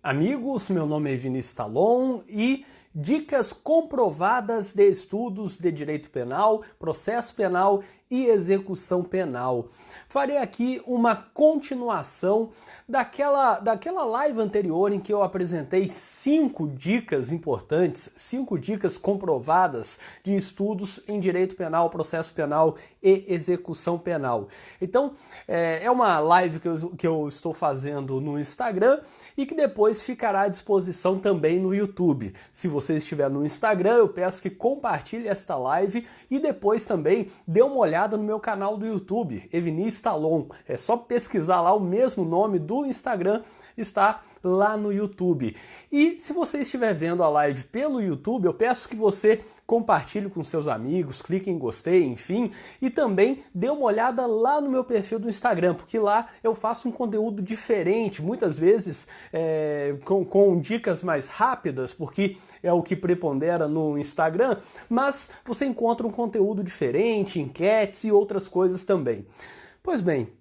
Amigos, meu nome é Vinícius Talon e dicas comprovadas de estudos de direito penal, processo penal e execução penal. Farei aqui uma continuação daquela live anterior em que eu apresentei 5 dicas importantes, 5 dicas comprovadas de estudos em direito penal, processo penal e execução penal. Então, é uma live que eu estou fazendo no Instagram e que depois ficará à disposição também no YouTube. Se você estiver no Instagram, eu peço que compartilhe esta live e depois também dê uma olhada no meu canal do YouTube, Vinícius Talon. É só pesquisar lá, o mesmo nome do Instagram está lá no YouTube. E se você estiver vendo a live pelo YouTube, eu peço que você compartilhe com seus amigos, clique em gostei, enfim, e também dê uma olhada lá no meu perfil do Instagram, porque lá eu faço um conteúdo diferente, muitas vezes com dicas mais rápidas, porque é o que prepondera no Instagram, mas você encontra um conteúdo diferente, enquetes e outras coisas também. Pois bem,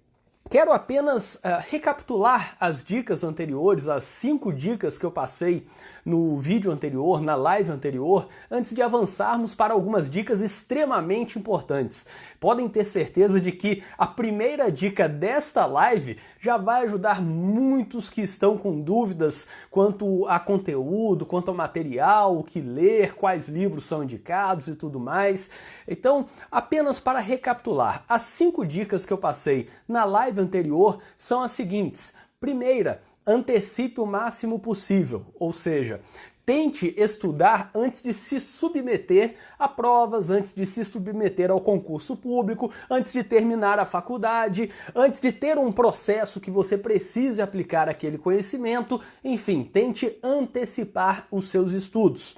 quero apenas recapitular as dicas anteriores, as 5 dicas que eu passei no vídeo anterior, na live anterior, antes de avançarmos para algumas dicas extremamente importantes. Podem ter certeza de que a primeira dica desta live já vai ajudar muitos que estão com dúvidas quanto a conteúdo, quanto ao material, o que ler, quais livros são indicados e tudo mais. Então, apenas para recapitular, as 5 dicas que eu passei na live anterior são as seguintes. Primeira, antecipe o máximo possível, ou seja, tente estudar antes de se submeter a provas, antes de se submeter ao concurso público, antes de terminar a faculdade, antes de ter um processo que você precise aplicar aquele conhecimento, enfim, tente antecipar os seus estudos.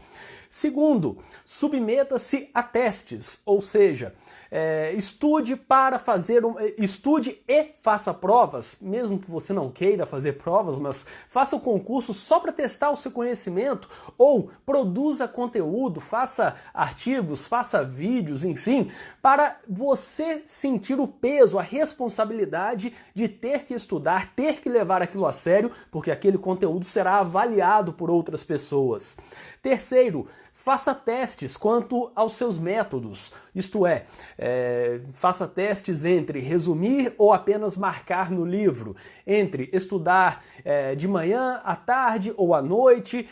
Segundo, submeta-se a testes, ou seja, estude e faça provas, mesmo que você não queira fazer provas, mas faça o concurso só para testar o seu conhecimento, ou produza conteúdo, faça artigos, faça vídeos, enfim, para você sentir o peso, a responsabilidade de ter que estudar, ter que levar aquilo a sério, porque aquele conteúdo será avaliado por outras pessoas. Terceiro, faça testes quanto aos seus métodos, isto é, faça testes entre resumir ou apenas marcar no livro, entre estudar de manhã, à tarde ou à noite,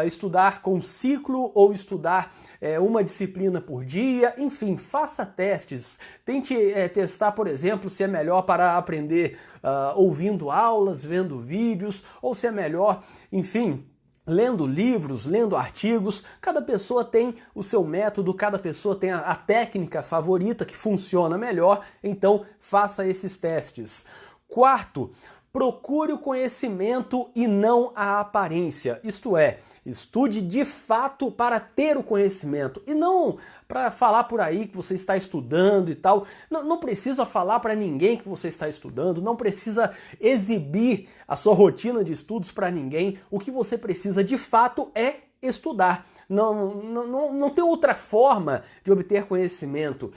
estudar com ciclo ou estudar uma disciplina por dia, enfim, faça testes. Tente testar, por exemplo, se é melhor para aprender ouvindo aulas, vendo vídeos, ou se é melhor, enfim, lendo livros, lendo artigos. Cada pessoa tem o seu método, cada pessoa tem a técnica favorita que funciona melhor, então faça esses testes. Quarto, procure o conhecimento e não a aparência, isto é, estude de fato para ter o conhecimento e não para falar por aí que você está estudando e tal. Não precisa falar para ninguém que você está estudando, não precisa exibir a sua rotina de estudos para ninguém. O que você precisa de fato é estudar. Não tem outra forma de obter conhecimento.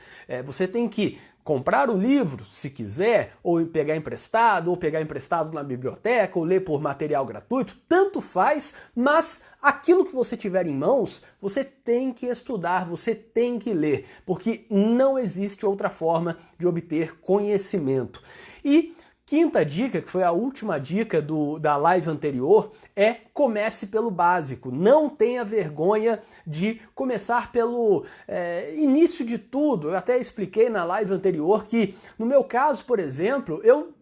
Você tem que comprar o livro, se quiser, ou pegar emprestado na biblioteca, ou ler por material gratuito, tanto faz, mas aquilo que você tiver em mãos, você tem que estudar, você tem que ler, porque não existe outra forma de obter conhecimento. E quinta dica, que foi a última dica da live anterior, é comece pelo básico. Não tenha vergonha de começar pelo início de tudo. Eu até expliquei na live anterior que, no meu caso, por exemplo, eu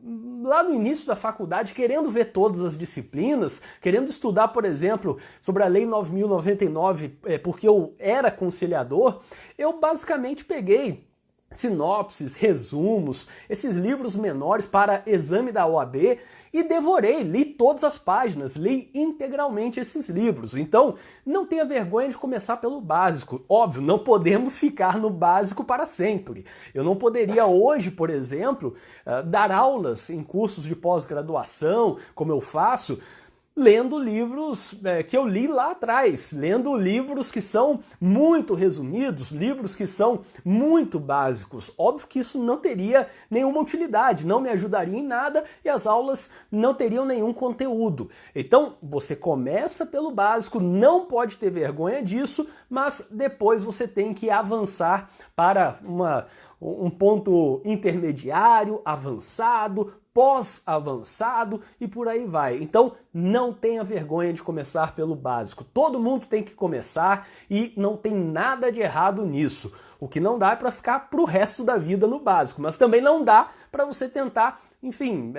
lá no início da faculdade, querendo ver todas as disciplinas, querendo estudar, por exemplo, sobre a Lei 9.099, porque eu era conciliador, eu basicamente peguei sinopses, resumos, esses livros menores para exame da OAB e devorei, li todas as páginas, li integralmente esses livros. Então, não tenha vergonha de começar pelo básico. Óbvio, não podemos ficar no básico para sempre. Eu não poderia hoje, por exemplo, dar aulas em cursos de pós-graduação, como eu faço, lendo livros que eu li lá atrás, lendo livros que são muito resumidos, livros que são muito básicos. Óbvio que isso não teria nenhuma utilidade, não me ajudaria em nada e as aulas não teriam nenhum conteúdo. Então, você começa pelo básico, não pode ter vergonha disso, mas depois você tem que avançar para um ponto intermediário, avançado, pós-avançado e por aí vai. Então, não tenha vergonha de começar pelo básico. Todo mundo tem que começar e não tem nada de errado nisso. O que não dá é para ficar pro resto da vida no básico, mas também não dá para você tentar, enfim,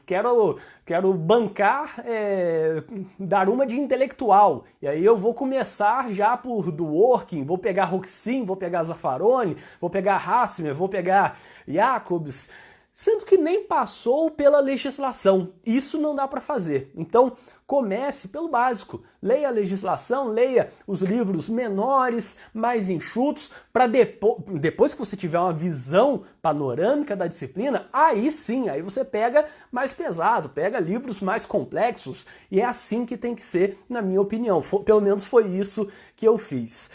quero bancar, dar uma de intelectual. E aí eu vou começar já por Dworkin, vou pegar Roxin, vou pegar Zaffaroni, vou pegar Hassmer, vou pegar Jacobs, sendo que nem passou pela legislação. Isso não dá para fazer. Então, comece pelo básico. Leia a legislação, leia os livros menores, mais enxutos, para depois que você tiver uma visão panorâmica da disciplina, aí sim, aí você pega mais pesado, pega livros mais complexos, e é assim que tem que ser, na minha opinião. Pelo menos foi isso que eu fiz.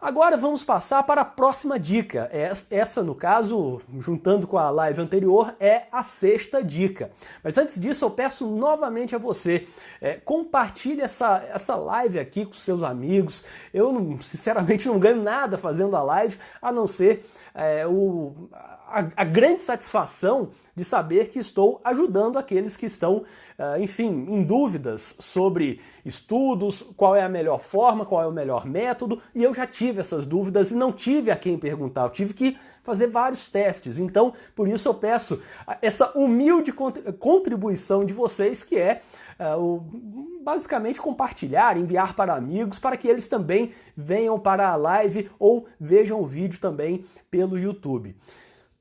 Agora vamos passar para a próxima dica. Essa, no caso, juntando com a live anterior, é a sexta dica. Mas antes disso, eu peço novamente a você, compartilhe essa live aqui com seus amigos. Eu, sinceramente, não ganho nada fazendo a live, a não ser a grande satisfação de saber que estou ajudando aqueles que estão, enfim, em dúvidas sobre estudos, qual é a melhor forma, qual é o melhor método, e eu já tive essas dúvidas e não tive a quem perguntar, eu tive que fazer vários testes. Então, por isso eu peço essa humilde contribuição de vocês, que é basicamente compartilhar, enviar para amigos, para que eles também venham para a live ou vejam o vídeo também pelo YouTube.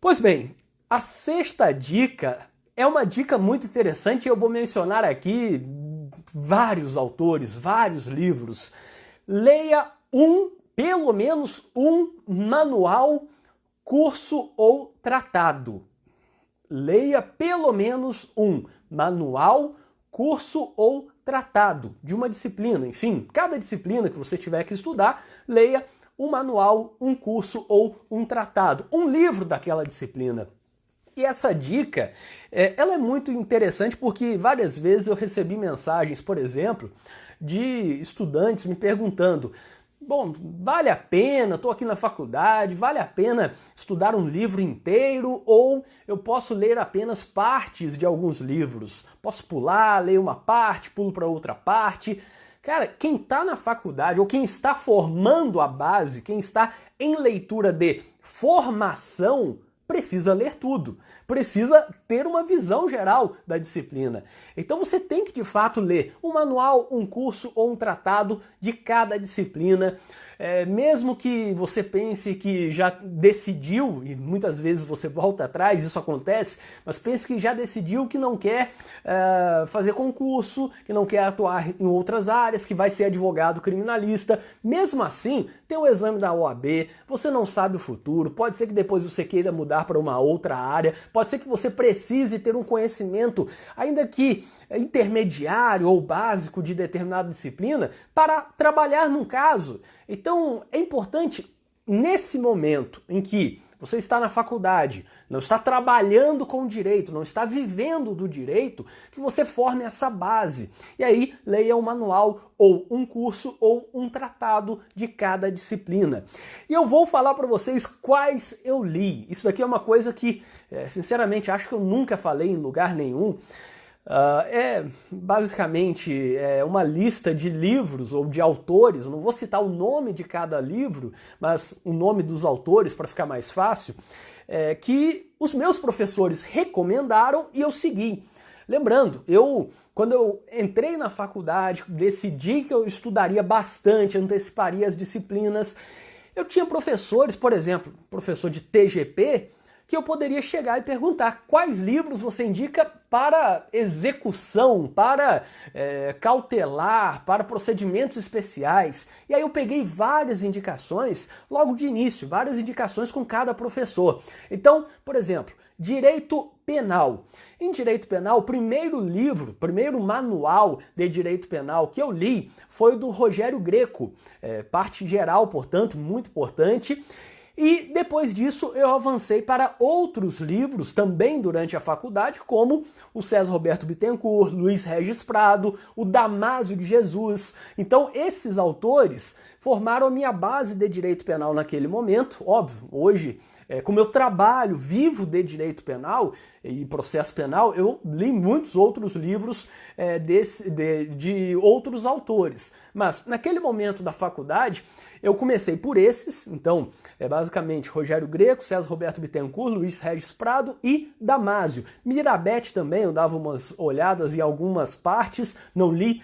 Pois bem, a sexta dica é uma dica muito interessante e eu vou mencionar aqui vários autores, vários livros. Leia pelo menos um manual, curso ou tratado. Leia pelo menos um manual, curso ou tratado de uma disciplina. Enfim, cada disciplina que você tiver que estudar, leia um manual, um curso ou um tratado, um livro daquela disciplina. E essa dica, ela é muito interessante porque várias vezes eu recebi mensagens, por exemplo, de estudantes me perguntando: bom, vale a pena, estou aqui na faculdade, vale a pena estudar um livro inteiro ou eu posso ler apenas partes de alguns livros? Posso pular, ler uma parte, pulo para outra parte? Cara, quem está na faculdade ou quem está formando a base, quem está em leitura de formação, precisa ler tudo, precisa ter uma visão geral da disciplina. Então você tem que, de fato, ler um manual, um curso ou um tratado de cada disciplina, mesmo que você pense que já decidiu, e muitas vezes você volta atrás, isso acontece, mas pense que já decidiu que não quer fazer concurso, que não quer atuar em outras áreas, que vai ser advogado criminalista. Mesmo assim, tem o exame da OAB, você não sabe o futuro, pode ser que depois você queira mudar para uma outra área, pode ser que você precise ter um conhecimento, ainda que intermediário ou básico de determinada disciplina, para trabalhar num caso. Então, é importante, nesse momento em que você está na faculdade, não está trabalhando com o direito, não está vivendo do direito, que você forme essa base. E aí, leia um manual, ou um curso, ou um tratado de cada disciplina. E eu vou falar para vocês quais eu li. Isso daqui é uma coisa que, sinceramente, acho que eu nunca falei em lugar nenhum. Basicamente uma lista de livros ou de autores, eu não vou citar o nome de cada livro, mas o nome dos autores para ficar mais fácil, que os meus professores recomendaram e eu segui. Lembrando, quando eu entrei na faculdade, decidi que eu estudaria bastante, anteciparia as disciplinas, eu tinha professores, por exemplo, professor de TGP, que eu poderia chegar e perguntar quais livros você indica para execução, para cautelar, para procedimentos especiais. E aí eu peguei várias indicações logo de início, várias indicações com cada professor. Então, por exemplo, Direito Penal. Em Direito Penal, o primeiro livro, primeiro manual de Direito Penal que eu li foi do Rogério Greco, parte geral, portanto, muito importante. E depois disso eu avancei para outros livros também durante a faculdade, como o César Roberto Bittencourt, Luiz Regis Prado, o Damásio de Jesus. Então esses autores formaram a minha base de direito penal naquele momento. Óbvio, hoje, como eu trabalho, vivo de direito penal e processo penal, eu li muitos outros livros de outros autores. Mas naquele momento da faculdade, eu comecei por esses, então, basicamente Rogério Greco, César Roberto Bittencourt, Luiz Regis Prado e Damásio. Mirabete também, eu dava umas olhadas em algumas partes, não li,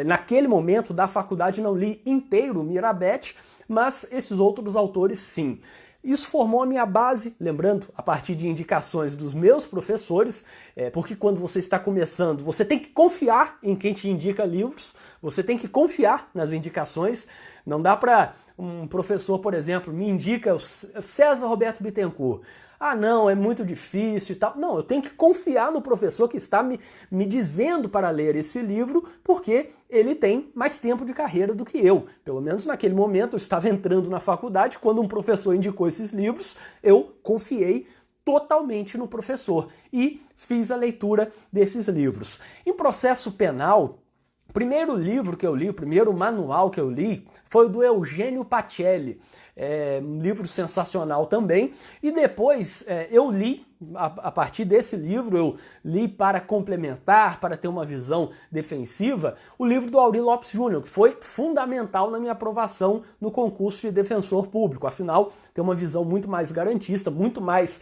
naquele momento da faculdade não li inteiro Mirabete, mas esses outros autores sim. Isso formou a minha base, lembrando, a partir de indicações dos meus professores, porque quando você está começando, você tem que confiar em quem te indica livros, você tem que confiar nas indicações. Não dá para um professor, por exemplo, me indica o César Roberto Bittencourt. Ah, não, é muito difícil e tal. Não, eu tenho que confiar no professor que está me dizendo para ler esse livro, porque ele tem mais tempo de carreira do que eu. Pelo menos naquele momento eu estava entrando na faculdade, quando um professor indicou esses livros, eu confiei totalmente no professor e fiz a leitura desses livros. Em processo penal, o primeiro livro que eu li, o primeiro manual que eu li, foi o do Eugênio Pacelli. Um livro sensacional também. E depois eu li, a partir desse livro, eu li para complementar, para ter uma visão defensiva, o livro do Aury Lopes Júnior, que foi fundamental na minha aprovação no concurso de defensor público. Afinal, tem uma visão muito mais garantista, muito mais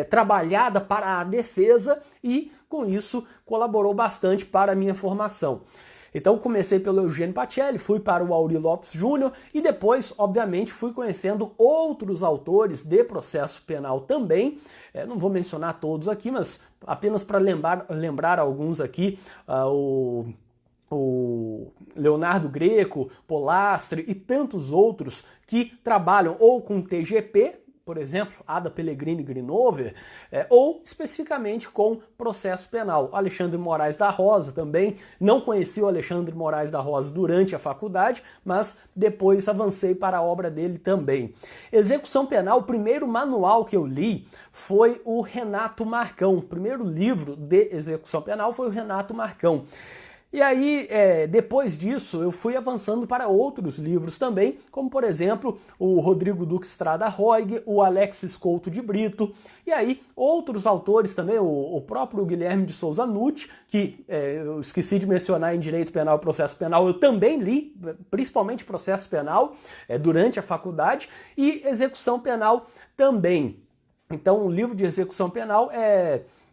trabalhada para a defesa e, com isso, colaborou bastante para a minha formação. Então comecei pelo Eugênio Pacelli, fui para o Aury Lopes Júnior e depois, obviamente, fui conhecendo outros autores de processo penal também. Não vou mencionar todos aqui, mas apenas para lembrar alguns aqui, o Leonardo Greco, Polastre e tantos outros que trabalham ou com TGP, por exemplo, Ada Pellegrini Grinover, ou especificamente com processo penal. Alexandre Moraes da Rosa também, não conheci o Alexandre Moraes da Rosa durante a faculdade, mas depois avancei para a obra dele também. Execução penal, o primeiro manual que eu li foi o Renato Marcão. O primeiro livro de execução penal foi o Renato Marcão. E aí, depois disso, eu fui avançando para outros livros também, como, por exemplo, o Rodrigo Duque Estrada Roig, o Alexis Couto de Brito, e aí outros autores também, o próprio Guilherme de Souza Nutti, que eu esqueci de mencionar em Direito Penal e Processo Penal, eu também li, principalmente Processo Penal, durante a faculdade, e Execução Penal também. Então, o livro de Execução Penal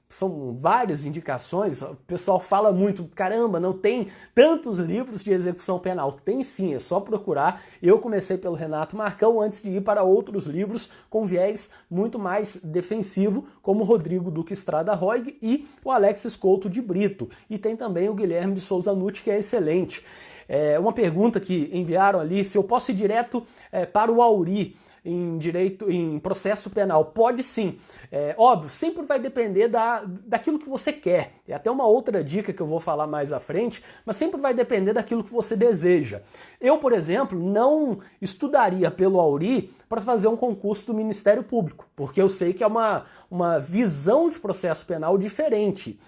são várias indicações, o pessoal fala muito, caramba, não tem tantos livros de execução penal. Tem sim, é só procurar. Eu comecei pelo Renato Marcão antes de ir para outros livros com viés muito mais defensivo, como o Rodrigo Duque Estrada Roig e o Alexis Couto de Brito. E tem também o Guilherme de Souza Nutti, que é excelente. Uma pergunta que enviaram ali, se eu posso ir direto para o Aury em processo penal. Pode sim. Óbvio, sempre vai depender daquilo que você quer. E até uma outra dica que eu vou falar mais à frente, mas sempre vai depender daquilo que você deseja. Eu, por exemplo, não estudaria pelo Aury para fazer um concurso do Ministério Público, porque eu sei que é uma visão de processo penal diferente.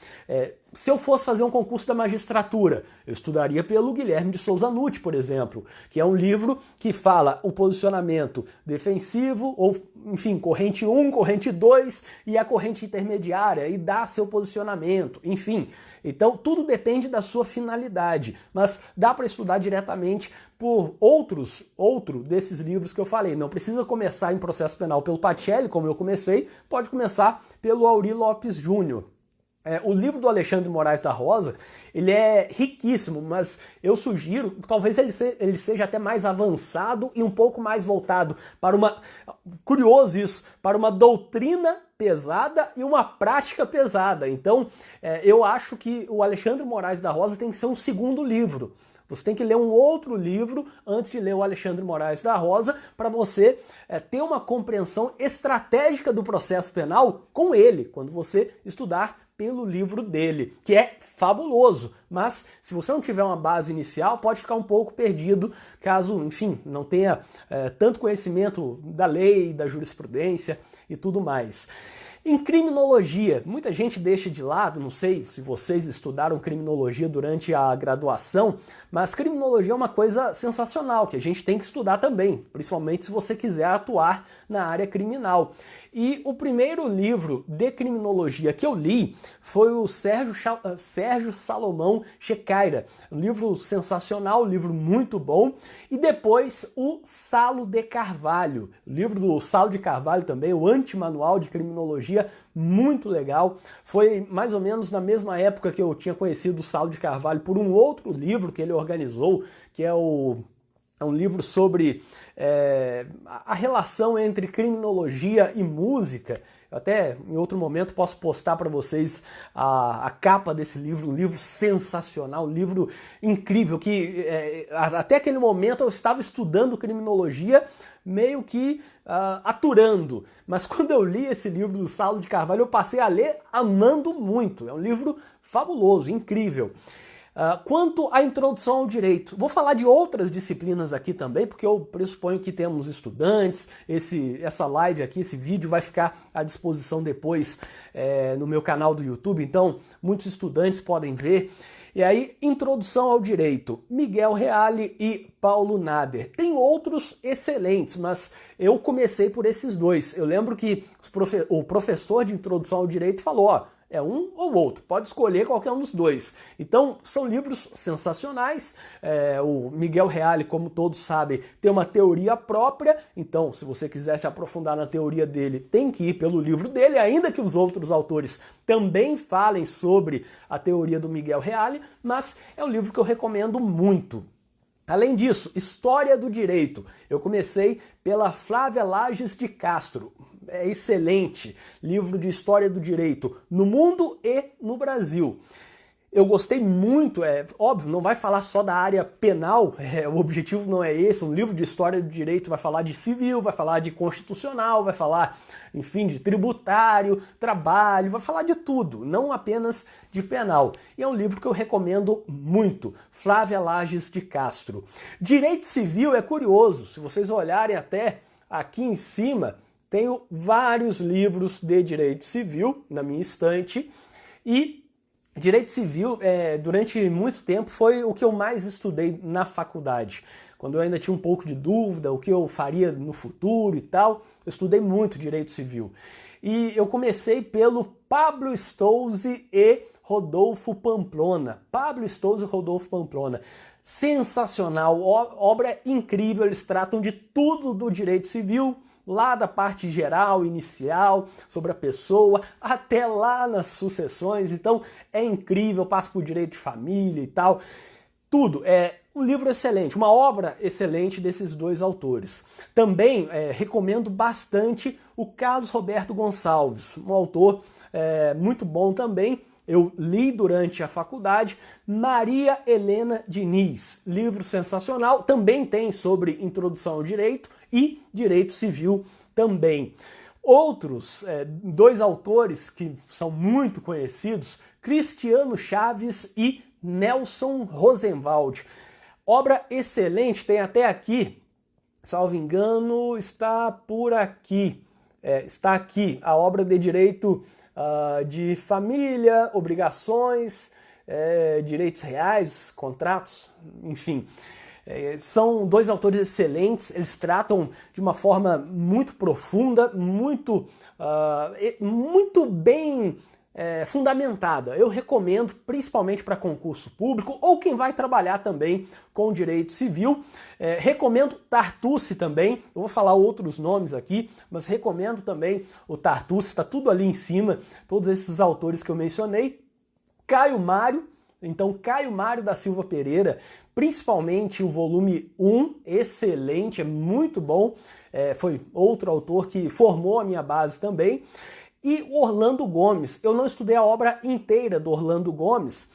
Se eu fosse fazer um concurso da magistratura, eu estudaria pelo Guilherme de Souza Nutti, por exemplo, que é um livro que fala o posicionamento defensivo, ou, enfim, corrente 1, corrente 2 e a corrente intermediária, e dá seu posicionamento, enfim. Então, tudo depende da sua finalidade, mas dá para estudar diretamente por outro desses livros que eu falei. Não precisa começar em processo penal pelo Pacelli, como eu comecei, pode começar pelo Aury Lopes Júnior. O livro do Alexandre Moraes da Rosa, ele é riquíssimo, mas eu sugiro, talvez ele seja até mais avançado e um pouco mais voltado para curioso isso, para uma doutrina pesada e uma prática pesada. Então, eu acho que o Alexandre Moraes da Rosa tem que ser um segundo livro. Você tem que ler um outro livro antes de ler o Alexandre Moraes da Rosa para você ter uma compreensão estratégica do processo penal com ele, quando você estudar pelo livro dele, que é fabuloso, mas se você não tiver uma base inicial, pode ficar um pouco perdido, caso, enfim, não tenha tanto conhecimento da lei, da jurisprudência e tudo mais. Em criminologia, muita gente deixa de lado, não sei se vocês estudaram criminologia durante a graduação, mas criminologia é uma coisa sensacional, que a gente tem que estudar também, principalmente se você quiser atuar na área criminal. E o primeiro livro de criminologia que eu li foi o Sérgio Salomão Checaira, um livro sensacional, um livro muito bom, e depois o Salo de Carvalho, o livro do Salo de Carvalho também, o Antimanual de Criminologia, muito legal. Foi mais ou menos na mesma época que eu tinha conhecido o Salo de Carvalho por um outro livro que ele organizou, que é um livro sobre a relação entre criminologia e música. Eu até em outro momento posso postar para vocês a capa desse livro, um livro sensacional, um livro incrível, que até aquele momento eu estava estudando criminologia meio que aturando, mas quando eu li esse livro do Salo de Carvalho eu passei a ler amando muito, é um livro fabuloso, incrível. Quanto à introdução ao direito, vou falar de outras disciplinas aqui também, porque eu pressuponho que temos estudantes, essa live aqui, esse vídeo vai ficar à disposição depois no meu canal do YouTube, então muitos estudantes podem ver. E aí, introdução ao direito, Miguel Reale e Paulo Nader. Tem outros excelentes, mas eu comecei por esses dois. Eu lembro que o professor de introdução ao direito falou, ó, é um ou outro, pode escolher qualquer um dos dois. Então, são livros sensacionais. O Miguel Reale, como todos sabem, tem uma teoria própria. Então, se você quiser se aprofundar na teoria dele, tem que ir pelo livro dele, ainda que os outros autores também falem sobre a teoria do Miguel Reale, mas é um livro que eu recomendo muito. Além disso, História do Direito. Eu comecei pela Flávia Lages de Castro. É excelente livro de História do Direito no mundo e no Brasil. Eu gostei muito, óbvio, não vai falar só da área penal, o objetivo não é esse, um livro de História do Direito vai falar de civil, vai falar de constitucional, vai falar, enfim, de tributário, trabalho, vai falar de tudo, não apenas de penal. E é um livro que eu recomendo muito, Flávia Lages de Castro. Direito Civil é curioso, se vocês olharem até aqui em cima, tenho vários livros de direito civil na minha estante e direito civil, durante muito tempo, foi o que eu mais estudei na faculdade. Quando eu ainda tinha um pouco de dúvida, o que eu faria no futuro e tal, eu estudei muito direito civil. E eu comecei pelo Pablo Stolze e Rodolfo Pamplona. Pablo Stolze e Rodolfo Pamplona. Sensacional, obra incrível, eles tratam de tudo do direito civil, lá da parte geral, inicial, sobre a pessoa, até lá nas sucessões. Então é incrível, passa por direito de família e tal. Tudo. É um livro excelente, uma obra excelente desses dois autores. Também recomendo bastante o Carlos Roberto Gonçalves, um autor muito bom também. Eu li durante a faculdade, Maria Helena Diniz, livro sensacional, também tem sobre introdução ao direito e direito civil também. Outros dois autores que são muito conhecidos, Cristiano Chaves e Nelson Rosenwald. Obra excelente, tem até aqui, salvo engano, está por aqui, está aqui, a obra de direito de família, obrigações, direitos reais, contratos, enfim. São dois autores excelentes, eles tratam de uma forma muito profunda, muito bem fundamentada. Eu recomendo, principalmente para concurso público ou quem vai trabalhar também com direito civil. Recomendo Tartucci também, eu vou falar outros nomes aqui, mas recomendo também o Tartucci, está tudo ali em cima, todos esses autores que eu mencionei. Caio Mário, então Caio Mário da Silva Pereira, principalmente o volume 1, excelente, é muito bom, foi outro autor que formou a minha base também. E Orlando Gomes, eu não estudei a obra inteira do Orlando Gomes,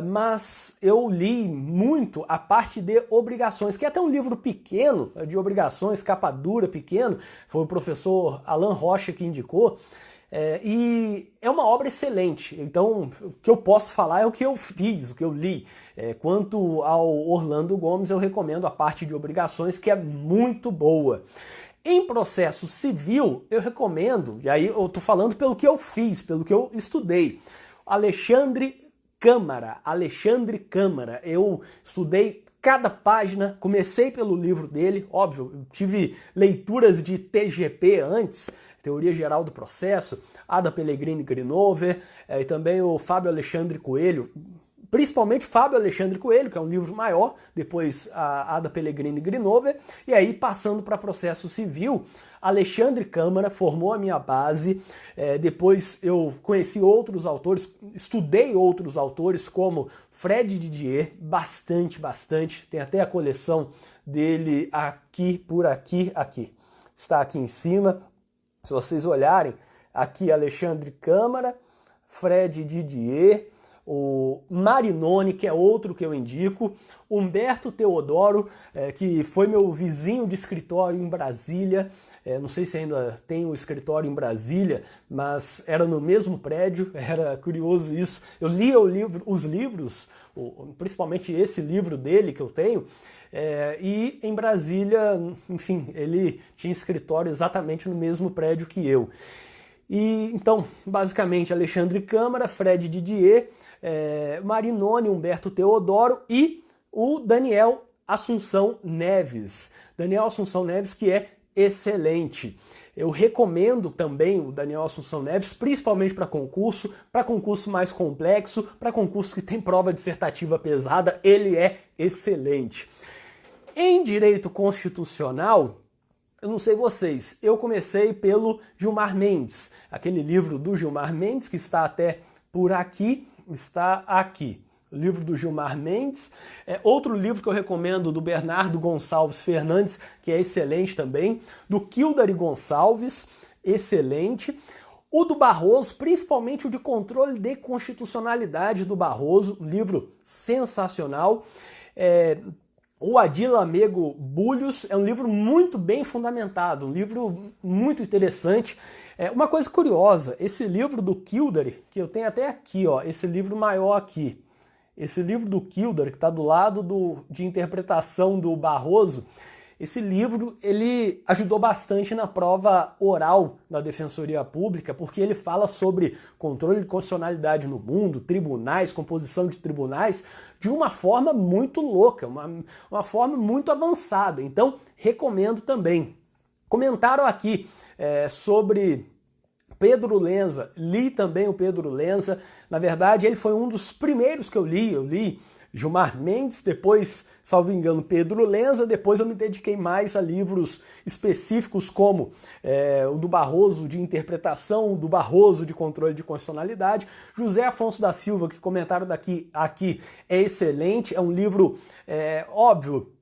mas eu li muito a parte de obrigações, que é até um livro pequeno, de obrigações, capa dura, pequeno, foi o professor Alan Rocha que indicou, e é uma obra excelente. Então, o que eu posso falar é o que eu fiz, o que eu li. Quanto ao Orlando Gomes, eu recomendo a parte de obrigações, que é muito boa. Em processo civil, eu recomendo, e aí eu estou falando pelo que eu fiz, pelo que eu estudei, Alexandre Câmara. Eu estudei cada página, comecei pelo livro dele, óbvio, eu tive leituras de TGP antes, Teoria Geral do Processo, Ada Pellegrini Grinover, e também o Fábio Alexandre Coelho, principalmente Fábio Alexandre Coelho, que é um livro maior, depois a Ada Pellegrini Grinover, e aí passando para processo civil, Alexandre Câmara formou a minha base, depois eu conheci outros autores, estudei outros autores como Fred Didier, bastante, tem até a coleção dele aqui, aqui, está aqui em cima, se vocês olharem, aqui Alexandre Câmara, Fred Didier, o Marinoni, que é outro que eu indico, Humberto Teodoro, que foi meu vizinho de escritório em Brasília, não sei se ainda tem o escritório em Brasília, mas era no mesmo prédio, era curioso isso. Eu lia os livros, principalmente esse livro dele que eu tenho, e em Brasília, enfim, ele tinha escritório exatamente no mesmo prédio que eu. E então, basicamente, Alexandre Câmara, Fred Didier, Marinoni, Humberto Teodoro e o Daniel Assunção Neves. Daniel Assunção Neves, que é excelente. Eu recomendo também o Daniel Assunção Neves, principalmente para concurso mais complexo, para concurso que tem prova dissertativa pesada, ele é excelente. Em direito constitucional, eu não sei vocês, eu comecei pelo Gilmar Mendes, aquele livro do Gilmar Mendes, que está até por aqui, está aqui. O livro do Gilmar Mendes. Outro livro que eu recomendo, do Bernardo Gonçalves Fernandes, que é excelente também, do Kildare Gonçalves, excelente. O do Barroso, principalmente o de controle de constitucionalidade do Barroso, um livro sensacional. O Adil Lamego Bulhos é um livro muito bem fundamentado, um livro muito interessante. Uma coisa curiosa, esse livro do Kildare, que eu tenho até aqui, ó, esse livro maior aqui, esse livro do Kildare, que está do lado de interpretação do Barroso, esse livro ele ajudou bastante na prova oral da Defensoria Pública, porque ele fala sobre controle de constitucionalidade no mundo, tribunais, composição de tribunais, de uma forma muito louca, uma forma muito avançada. Então, recomendo também. Comentaram aqui sobre Pedro Lenza, li também o Pedro Lenza, na verdade ele foi um dos primeiros que eu li Gilmar Mendes, depois, salvo engano, Pedro Lenza, depois eu me dediquei mais a livros específicos como o do Barroso de interpretação, do Barroso de controle de constitucionalidade. José Afonso da Silva, que comentaram aqui, é excelente, é um livro óbvio,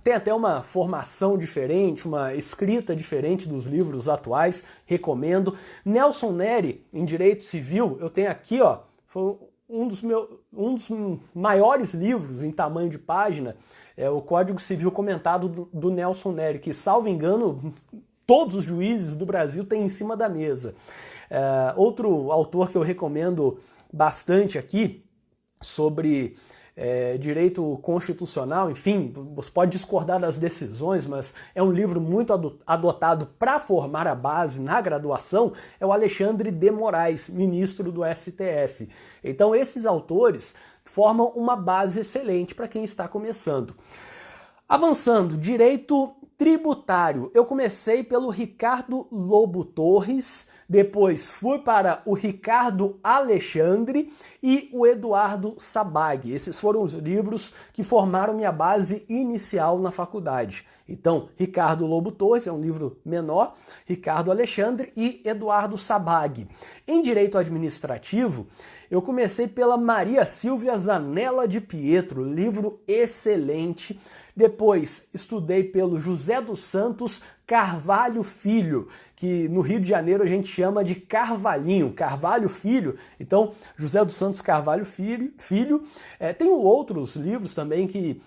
tem até uma formação diferente, uma escrita diferente dos livros atuais, recomendo. Nelson Neri, em Direito Civil, eu tenho aqui, ó, foi um dos maiores livros em tamanho de página, o Código Civil Comentado do Nelson Neri, que, salvo engano, todos os juízes do Brasil têm em cima da mesa. Outro autor que eu recomendo bastante aqui, sobre direito constitucional, enfim, você pode discordar das decisões, mas é um livro muito adotado para formar a base na graduação, é o Alexandre de Moraes, ministro do STF. Então esses autores formam uma base excelente para quem está começando. Avançando, direito tributário. Eu comecei pelo Ricardo Lobo Torres, depois fui para o Ricardo Alexandre e o Eduardo Sabag. Esses foram os livros que formaram minha base inicial na faculdade. Então, Ricardo Lobo Torres é um livro menor, Ricardo Alexandre e Eduardo Sabag. Em direito administrativo, eu comecei pela Maria Silvia Zanella de Pietro, livro excelente. Depois estudei pelo José dos Santos Carvalho Filho, que no Rio de Janeiro a gente chama de Carvalhinho, Carvalho Filho. Então, José dos Santos Carvalho Filho. Tenho outros livros também que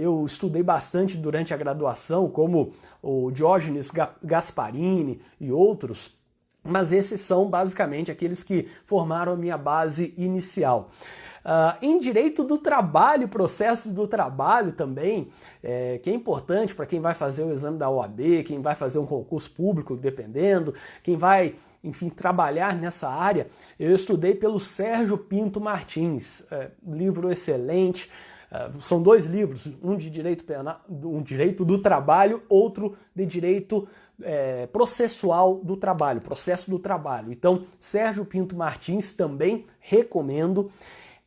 eu estudei bastante durante a graduação, como o Diógenes Gasparini e outros, mas esses são basicamente aqueles que formaram a minha base inicial. Em direito do trabalho, processo do trabalho também, que é importante para quem vai fazer o exame da OAB, quem vai fazer um concurso público, dependendo, quem vai, enfim, trabalhar nessa área, eu estudei pelo Sérgio Pinto Martins, livro excelente. São 2 livros, um de direito penal, um direito do trabalho, outro de direito processual do trabalho, processo do trabalho. Então, Sérgio Pinto Martins também recomendo.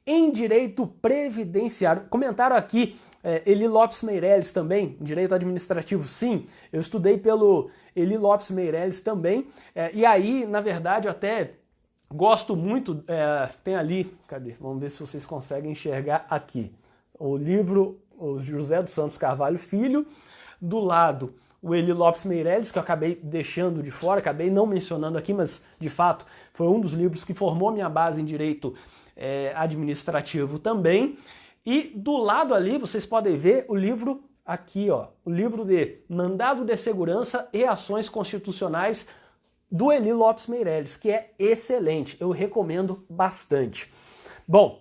Em direito previdenciário, comentaram aqui Eli Lopes Meireles também, direito administrativo, sim, eu estudei pelo Eli Lopes Meireles também, e aí, na verdade, eu até gosto muito, tem ali, cadê? Vamos ver se vocês conseguem enxergar aqui, o livro, o José dos Santos Carvalho Filho, do lado o Eli Lopes Meireles, que eu acabei deixando de fora, acabei não mencionando aqui, mas de fato foi um dos livros que formou minha base em direito administrativo também. E do lado ali vocês podem ver o livro aqui, ó, o livro de Mandado de Segurança e Ações Constitucionais do Eli Lopes Meireles, que é excelente, eu recomendo bastante. Bom,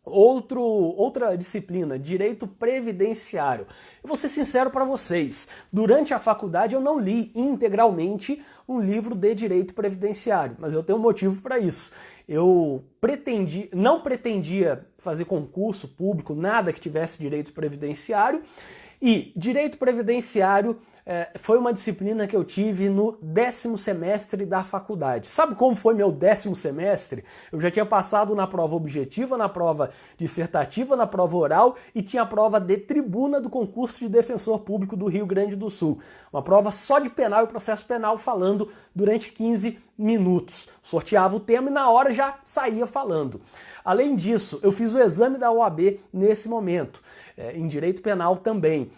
outra disciplina, direito previdenciário. Eu vou ser sincero para vocês, durante a faculdade eu não li integralmente um livro de direito previdenciário, mas eu tenho um motivo para isso. Eu não pretendia fazer concurso público, nada que tivesse direito previdenciário, e direito previdenciário foi uma disciplina que eu tive no 10º semestre da faculdade. Sabe como foi meu 10º semestre? Eu já tinha passado na prova objetiva, na prova dissertativa, na prova oral e tinha a prova de tribuna do concurso de defensor público do Rio Grande do Sul. Uma prova só de penal e processo penal, falando durante 15 minutos. Sorteava o tema e na hora já saía falando. Além disso, eu fiz o exame da OAB nesse momento, em direito penal também.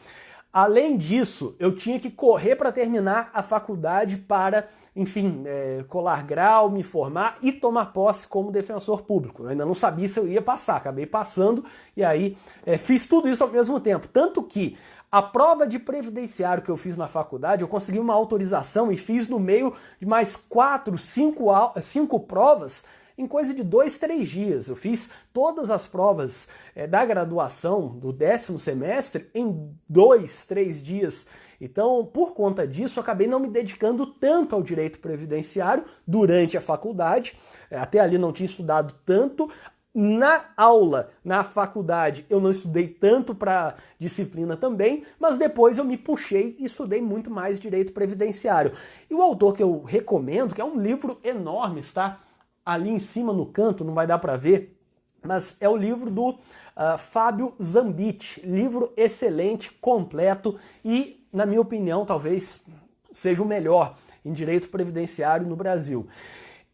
Além disso, eu tinha que correr para terminar a faculdade para, enfim, colar grau, me formar e tomar posse como defensor público. Eu ainda não sabia se eu ia passar, acabei passando e aí fiz tudo isso ao mesmo tempo. Tanto que a prova de previdenciário que eu fiz na faculdade, eu consegui uma autorização e fiz no meio de mais 4, 5 provas em coisa de 2, 3 dias. Eu fiz todas as provas da graduação do 10º semestre em 2, 3 dias. Então, por conta disso, eu acabei não me dedicando tanto ao direito previdenciário durante a faculdade. Até ali não tinha estudado tanto. Na aula, na faculdade, eu não estudei tanto para disciplina também, mas depois eu me puxei e estudei muito mais direito previdenciário. E o autor que eu recomendo, que é um livro enorme, está ali em cima no canto, não vai dar para ver, mas é o livro do Fábio Zambit, livro excelente, completo e, na minha opinião, talvez seja o melhor em direito previdenciário no Brasil.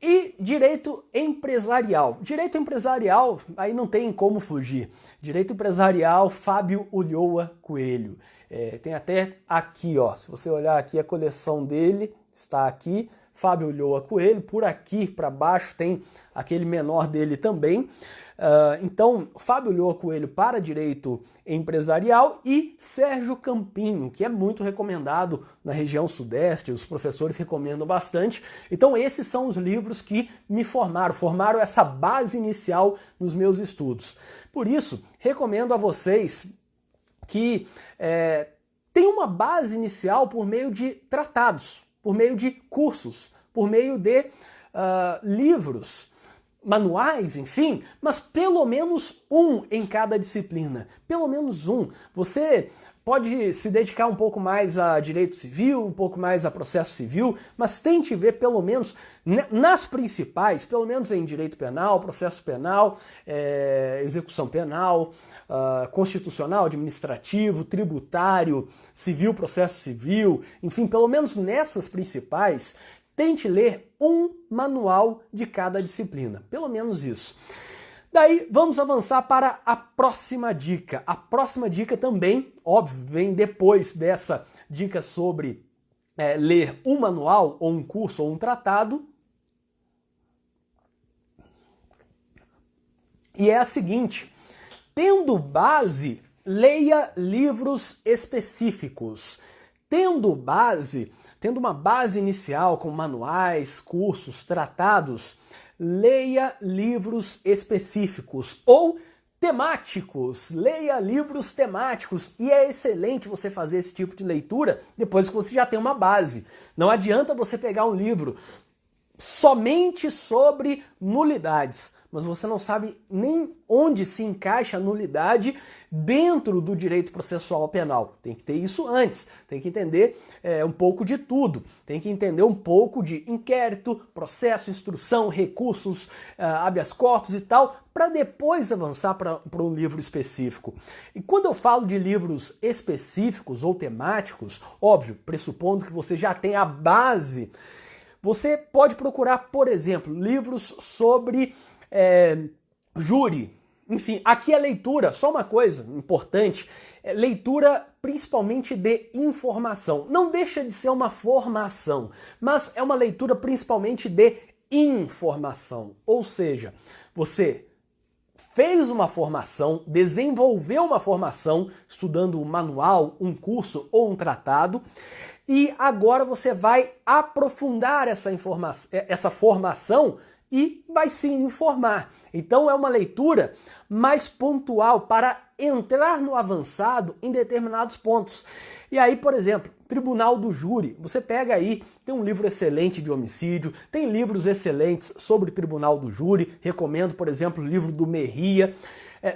E direito empresarial. Direito empresarial, aí não tem como fugir. Direito empresarial, Fábio Ulloa Coelho. Tem até aqui, ó, se você olhar aqui a coleção dele, está aqui, Fábio Ulloa Coelho, por aqui para baixo tem aquele menor dele também. Então, Fábio Ulloa Coelho para direito empresarial e Sérgio Campinho, que é muito recomendado na região sudeste, os professores recomendam bastante. Então, esses são os livros que me formaram essa base inicial nos meus estudos. Por isso, recomendo a vocês que tenham uma base inicial por meio de tratados, por meio de cursos, por meio de livros, manuais, enfim, mas pelo menos um em cada disciplina. Pelo menos um. Você pode se dedicar um pouco mais a direito civil, um pouco mais a processo civil, mas tente ver pelo menos nas principais, pelo menos em direito penal, processo penal, execução penal, constitucional, administrativo, tributário, civil, processo civil, enfim, pelo menos nessas principais, tente ler um manual de cada disciplina, pelo menos isso. Daí vamos avançar para a próxima dica. A próxima dica também, óbvio, vem depois dessa dica sobre ler um manual, ou um curso, ou um tratado. E é a seguinte: tendo base, leia livros específicos. Tendo uma base inicial com manuais, cursos, tratados, leia livros específicos ou temáticos. Leia livros temáticos. E é excelente você fazer esse tipo de leitura depois que você já tem uma base. Não adianta você pegar um livro somente sobre nulidades, mas você não sabe nem onde se encaixa a nulidade dentro do direito processual penal. Tem que ter isso antes, tem que entender um pouco de tudo, tem que entender um pouco de inquérito, processo, instrução, recursos, habeas corpus e tal, para depois avançar para um livro específico. E quando eu falo de livros específicos ou temáticos, óbvio, pressupondo que você já tem a base, você pode procurar, por exemplo, livros sobre júri. Enfim, aqui é leitura, só uma coisa importante, leitura principalmente de informação. Não deixa de ser uma formação, mas é uma leitura principalmente de informação. Ou seja, você fez uma formação, desenvolveu uma formação, estudando um manual, um curso ou um tratado, e agora você vai aprofundar essa formação e vai se informar. Então é uma leitura mais pontual para entrar no avançado em determinados pontos. E aí, por exemplo, Tribunal do Júri, você pega aí, tem um livro excelente de homicídio, tem livros excelentes sobre Tribunal do Júri, recomendo, por exemplo, o livro do Merria.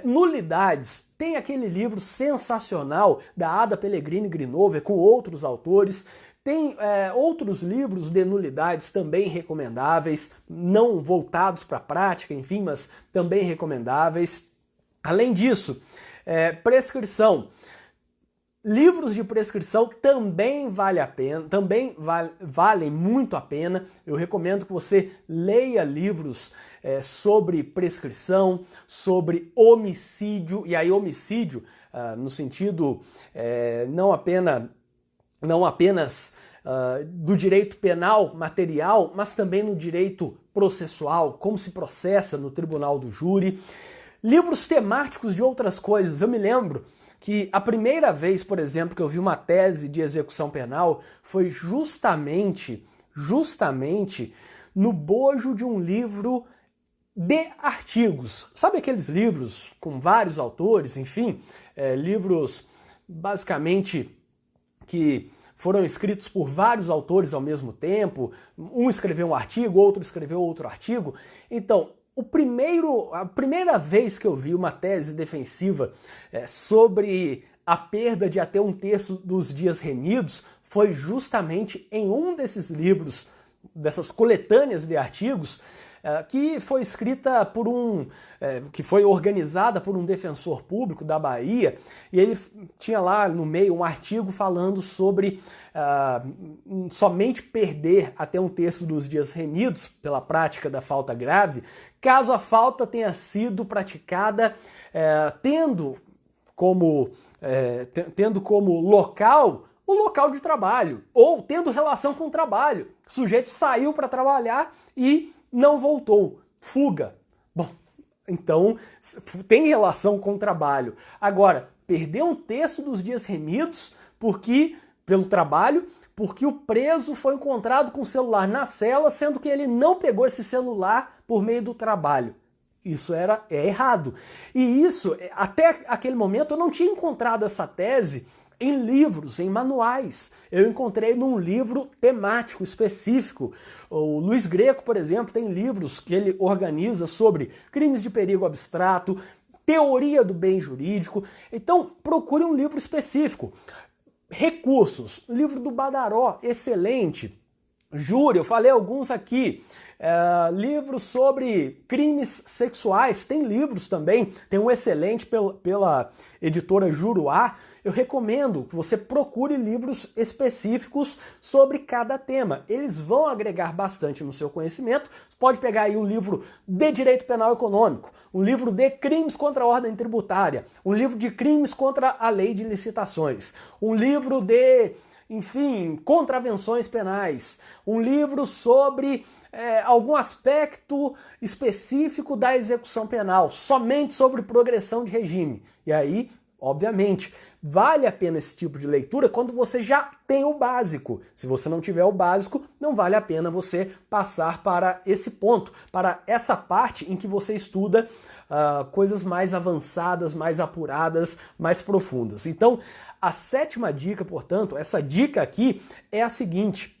Nulidades, tem aquele livro sensacional da Ada Pellegrini Grinover com outros autores. Tem outros livros de nulidades também recomendáveis, não voltados para a prática, enfim, mas também recomendáveis. Além disso, prescrição. Livros de prescrição também vale a pena, também valem muito a pena. Eu recomendo que você leia livros sobre prescrição, sobre homicídio, e aí homicídio no sentido não apenas do direito penal material, mas também no direito processual, como se processa no Tribunal do Júri. Livros temáticos de outras coisas. Eu me lembro que a primeira vez, por exemplo, que eu vi uma tese de execução penal foi justamente no bojo de um livro de artigos. Sabe aqueles livros com vários autores, enfim, livros basicamente que foram escritos por vários autores ao mesmo tempo, um escreveu um artigo, outro escreveu outro artigo. Então, a primeira vez que eu vi uma tese defensiva sobre a perda de até 1/3 dos dias remidos foi justamente em um desses livros, dessas coletâneas de artigos, que foi escrita que foi organizada por um defensor público da Bahia, e ele tinha lá no meio um artigo falando sobre somente perder até 1/3 dos dias remidos pela prática da falta grave, caso a falta tenha sido praticada tendo como local o local de trabalho, ou tendo relação com o trabalho. O sujeito saiu para trabalhar e não voltou. Fuga. Bom, então tem relação com o trabalho. Agora, perder 1/3 dos dias remidos pelo trabalho, porque o preso foi encontrado com o celular na cela, sendo que ele não pegou esse celular por meio do trabalho. Isso é errado. E isso, até aquele momento, eu não tinha encontrado essa tese em livros, em manuais. Eu encontrei num livro temático específico. O Luiz Greco, por exemplo, tem livros que ele organiza sobre crimes de perigo abstrato, teoria do bem jurídico. Então, procure um livro específico. Recursos, livro do Badaró, excelente. Júri, eu falei alguns aqui. Livros sobre crimes sexuais, tem livros também, tem um excelente pela editora Juruá. Eu recomendo que você procure livros específicos sobre cada tema. Eles vão agregar bastante no seu conhecimento. Você pode pegar aí um livro de direito penal econômico, um livro de crimes contra a ordem tributária, um livro de crimes contra a lei de licitações, um livro de enfim, contravenções penais, um livro sobre algum aspecto específico da execução penal, somente sobre progressão de regime. E aí, obviamente, vale a pena esse tipo de leitura quando você já tem o básico. Se você não tiver o básico, não vale a pena você passar para esse ponto, para essa parte em que você estuda coisas mais avançadas, mais apuradas, mais profundas. Então, a sétima dica, portanto, essa dica aqui é a seguinte: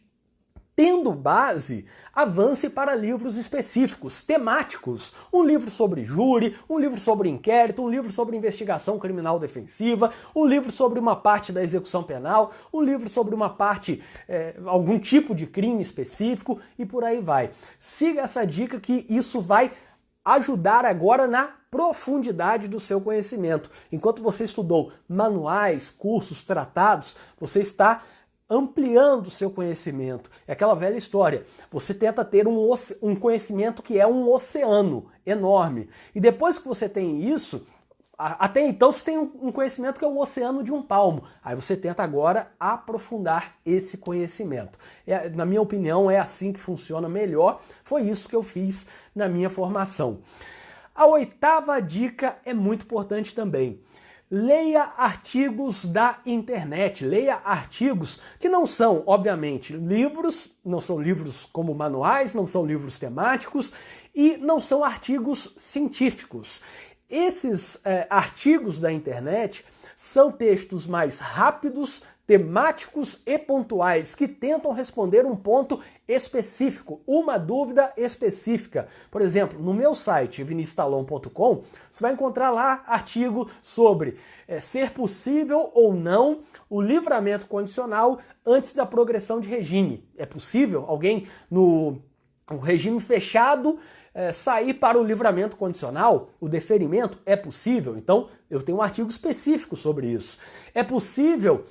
tendo base, avance para livros específicos, temáticos. Um livro sobre júri, um livro sobre inquérito, um livro sobre investigação criminal defensiva, um livro sobre uma parte da execução penal, um livro sobre uma parte, algum tipo de crime específico e por aí vai. Siga essa dica que isso vai ajudar agora na profundidade do seu conhecimento. Enquanto você estudou manuais, cursos, tratados, você está ampliando o seu conhecimento. É aquela velha história. Você tenta ter um conhecimento que é um oceano enorme. E depois que você tem isso, até então você tem um conhecimento que é o oceano de um palmo. Aí você tenta agora aprofundar esse conhecimento. Na minha opinião, é assim que funciona melhor. Foi isso que eu fiz na minha formação. A oitava dica é muito importante também. Leia artigos da internet, leia artigos que não são, obviamente, livros, não são livros como manuais, não são livros temáticos e não são artigos científicos. Esses artigos da internet são textos mais rápidos, temáticos e pontuais, que tentam responder um ponto específico, uma dúvida específica. Por exemplo, no meu site, viniciustalon.com, você vai encontrar lá artigo sobre ser possível ou não o livramento condicional antes da progressão de regime. É possível alguém no regime fechado sair para o livramento condicional? O deferimento é possível? Então, eu tenho um artigo específico sobre isso. É possível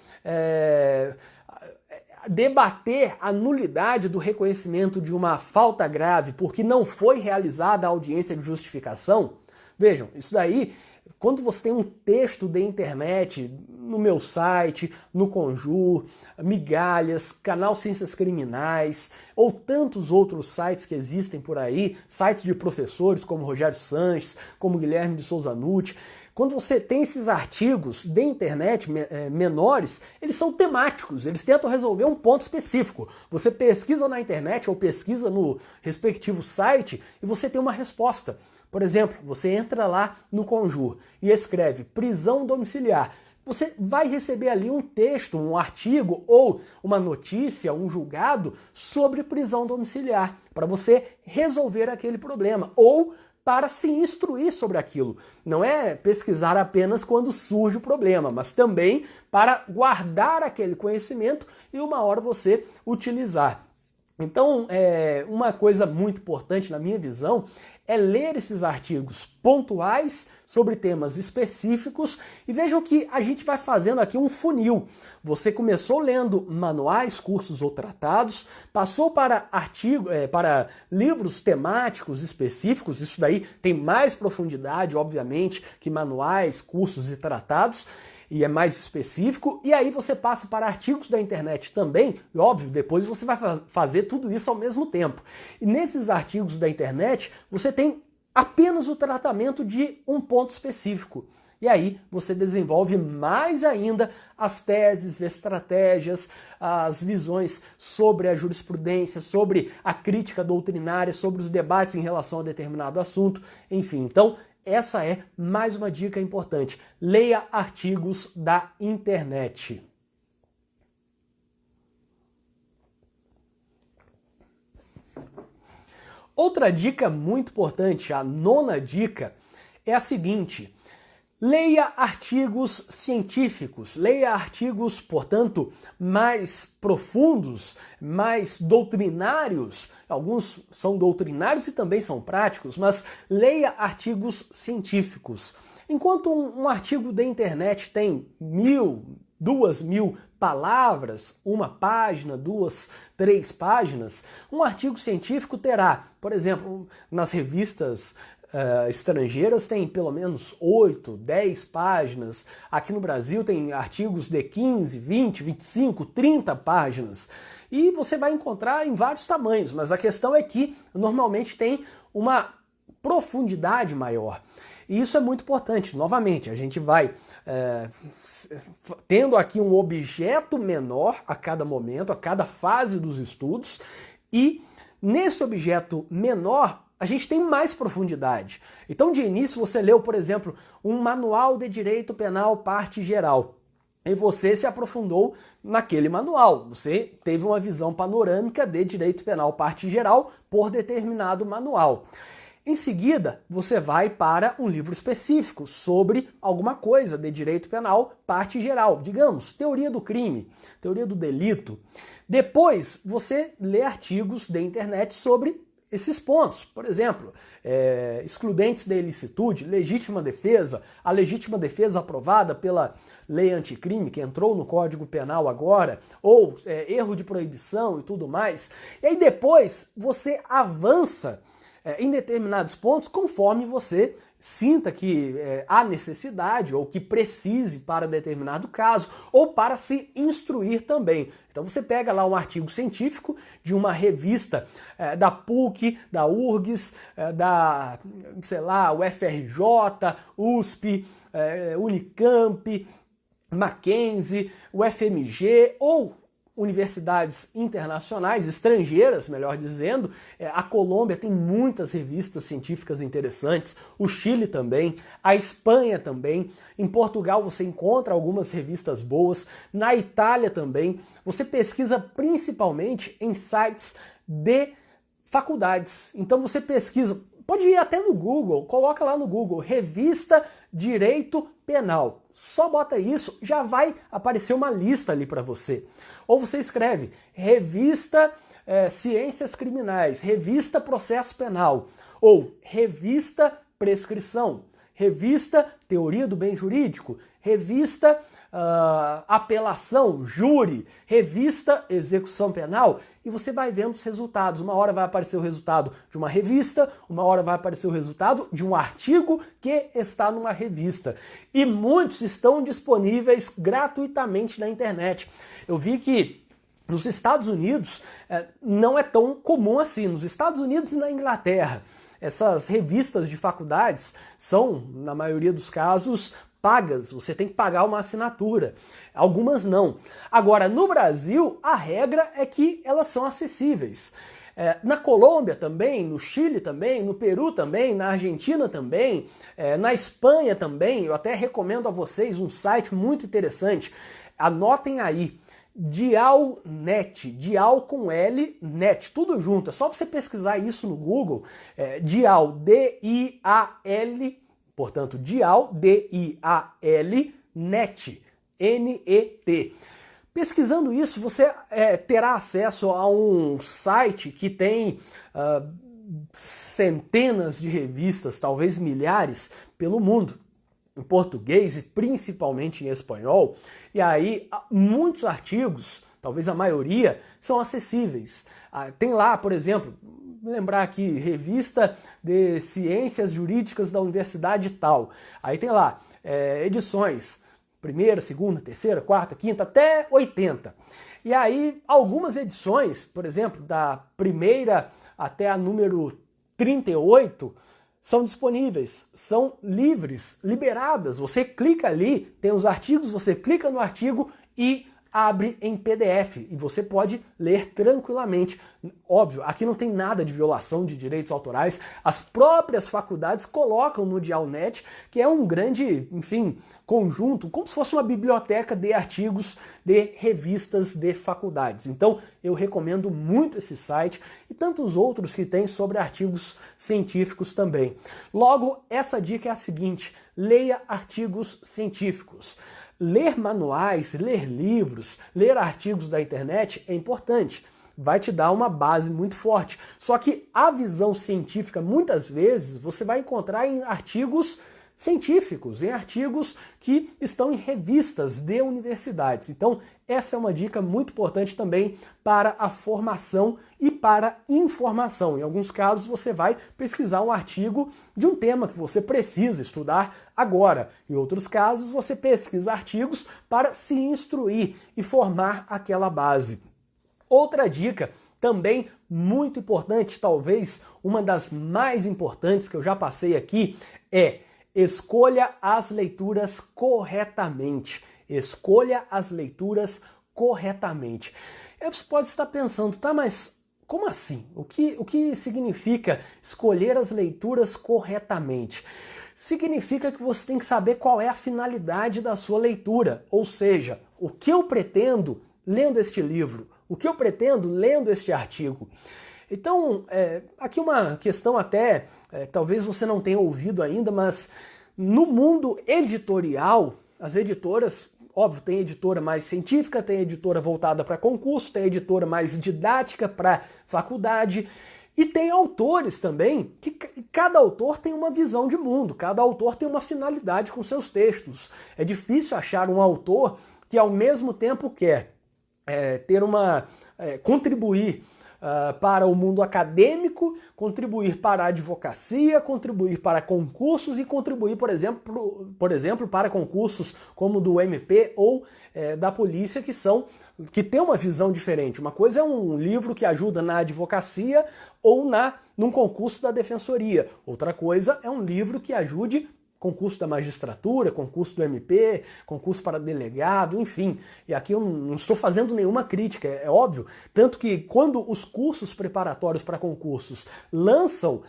debater a nulidade do reconhecimento de uma falta grave porque não foi realizada a audiência de justificação? Vejam, isso daí, quando você tem um texto da internet, no meu site, no Conjur, Migalhas, canal Ciências Criminais, ou tantos outros sites que existem por aí, sites de professores como Rogério Sanches, como Guilherme de Souza Nutti, quando você tem esses artigos de internet menores, eles são temáticos, eles tentam resolver um ponto específico. Você pesquisa na internet ou pesquisa no respectivo site e você tem uma resposta. Por exemplo, você entra lá no Conjur e escreve prisão domiciliar. Você vai receber ali um texto, um artigo ou uma notícia, um julgado sobre prisão domiciliar, para você resolver aquele problema ou para se instruir sobre aquilo. Não é pesquisar apenas quando surge o problema, mas também para guardar aquele conhecimento e uma hora você utilizar. Então, uma coisa muito importante na minha visão é ler esses artigos pontuais sobre temas específicos e vejam que a gente vai fazendo aqui um funil. Você começou lendo manuais, cursos ou tratados, passou para para livros temáticos específicos, isso daí tem mais profundidade, obviamente, que manuais, cursos e tratados, e é mais específico, e aí você passa para artigos da internet também, e óbvio, depois você vai fazer tudo isso ao mesmo tempo. E nesses artigos da internet, você tem apenas o tratamento de um ponto específico. E aí você desenvolve mais ainda as teses, estratégias, as visões sobre a jurisprudência, sobre a crítica doutrinária, sobre os debates em relação a determinado assunto, enfim. Então, essa é mais uma dica importante. Leia artigos da internet. Outra dica muito importante, a nona dica, é a seguinte: leia artigos científicos, leia artigos, portanto, mais profundos, mais doutrinários. Alguns são doutrinários e também são práticos, mas leia artigos científicos. Enquanto um artigo da internet tem 1.000, 2.000 palavras, uma página, 2, 3 páginas, um artigo científico terá, por exemplo, nas revistas estrangeiras têm pelo menos 8, 10 páginas. Aqui no Brasil tem artigos de 15, 20, 25, 30 páginas. E você vai encontrar em vários tamanhos, mas a questão é que normalmente tem uma profundidade maior. E isso é muito importante. Novamente, a gente vai tendo aqui um objeto menor a cada momento, a cada fase dos estudos, e nesse objeto menor a gente tem mais profundidade. Então, de início, você leu, por exemplo, um manual de direito penal, parte geral. E você se aprofundou naquele manual. Você teve uma visão panorâmica de direito penal, parte geral, por determinado manual. Em seguida, você vai para um livro específico sobre alguma coisa de direito penal, parte geral. Digamos, teoria do crime, teoria do delito. Depois, você lê artigos de internet sobre esses pontos. Por exemplo, excludentes da ilicitude, legítima defesa, a legítima defesa aprovada pela lei anticrime, que entrou no Código Penal agora, ou erro de proibição e tudo mais. E aí depois você avança em determinados pontos conforme você sinta que há necessidade ou que precise para determinado caso ou para se instruir também. Então você pega lá um artigo científico de uma revista da PUC, da URGS, da, sei lá, UFRJ, USP, Unicamp, Mackenzie, UFMG ou universidades internacionais, estrangeiras, melhor dizendo. A Colômbia tem muitas revistas científicas interessantes, o Chile também, a Espanha também, em Portugal você encontra algumas revistas boas, na Itália também. Você pesquisa principalmente em sites de faculdades. Então você pesquisa, pode ir até no Google, coloca lá no Google, Revista Direito Penal. Só bota isso, já vai aparecer uma lista ali para você. Ou você escreve Revista Ciências Criminais, Revista Processo Penal, ou Revista Prescrição, Revista Teoria do Bem Jurídico, Revista Apelação, Júri, Revista Execução Penal, e você vai vendo os resultados. Uma hora vai aparecer o resultado de uma revista, uma hora vai aparecer o resultado de um artigo que está numa revista. E muitos estão disponíveis gratuitamente na internet. Eu vi que nos Estados Unidos não é tão comum assim. Nos Estados Unidos e na Inglaterra, essas revistas de faculdades são, na maioria dos casos, pagas, você tem que pagar uma assinatura. Algumas não. Agora, no Brasil, a regra é que elas são acessíveis. Na Colômbia também, no Chile também, no Peru também, na Argentina também, na Espanha também. Eu até recomendo a vocês um site muito interessante. Anotem aí. Dialnet, Dial com L, net, tudo junto. É só você pesquisar isso no Google. Dial, D-I-A-L, portanto, Dial, D-I-A-L, net, N-E-T. Pesquisando isso, você terá acesso a um site que tem centenas de revistas, talvez milhares, pelo mundo, em português e principalmente em espanhol. E aí, muitos artigos, talvez a maioria, são acessíveis. Tem lá, por exemplo, lembrar aqui, Revista de Ciências Jurídicas da Universidade tal. Aí tem lá edições, primeira, segunda, terceira, quarta, quinta, até 80. E aí, algumas edições, por exemplo, da primeira até a número 38, são disponíveis, são livres, liberadas. Você clica ali, tem os artigos, você clica no artigo e abre em PDF e você pode ler tranquilamente. Óbvio, aqui não tem nada de violação de direitos autorais. As próprias faculdades colocam no Dialnet, que é um grande, enfim, conjunto, como se fosse uma biblioteca de artigos de revistas de faculdades. Então, eu recomendo muito esse site e tantos outros que tem sobre artigos científicos também. Logo, essa dica é a seguinte: leia artigos científicos. Ler manuais, ler livros, ler artigos da internet é importante. Vai te dar uma base muito forte. Só que a visão científica, muitas vezes, você vai encontrar em artigos científicos, em artigos que estão em revistas de universidades. Então, essa é uma dica muito importante também para a formação e para a informação. Em alguns casos, você vai pesquisar um artigo de um tema que você precisa estudar agora. Em outros casos, você pesquisa artigos para se instruir e formar aquela base. Outra dica, também muito importante, talvez uma das mais importantes que eu já passei aqui, é escolha as leituras corretamente. Escolha as leituras corretamente. Você pode estar pensando, tá, mas como assim? O que significa escolher as leituras corretamente? Significa que você tem que saber qual é a finalidade da sua leitura, ou seja, o que eu pretendo lendo este livro, o que eu pretendo lendo este artigo. Então, aqui uma questão até, talvez você não tenha ouvido ainda, mas no mundo editorial, as editoras, óbvio, tem editora mais científica, tem editora voltada para concurso, tem editora mais didática para faculdade, e tem autores também, que cada autor tem uma visão de mundo, cada autor tem uma finalidade com seus textos. É difícil achar um autor que ao mesmo tempo quer contribuir para o mundo acadêmico, contribuir para a advocacia, contribuir para concursos e contribuir, por exemplo, para concursos como do MP ou da polícia, que tem uma visão diferente. Uma coisa é um livro que ajuda na advocacia ou num concurso da defensoria. Outra coisa é um livro que ajude concurso da magistratura, concurso do MP, concurso para delegado, enfim. E aqui eu não estou fazendo nenhuma crítica, é óbvio. Tanto que quando os cursos preparatórios para concursos lançam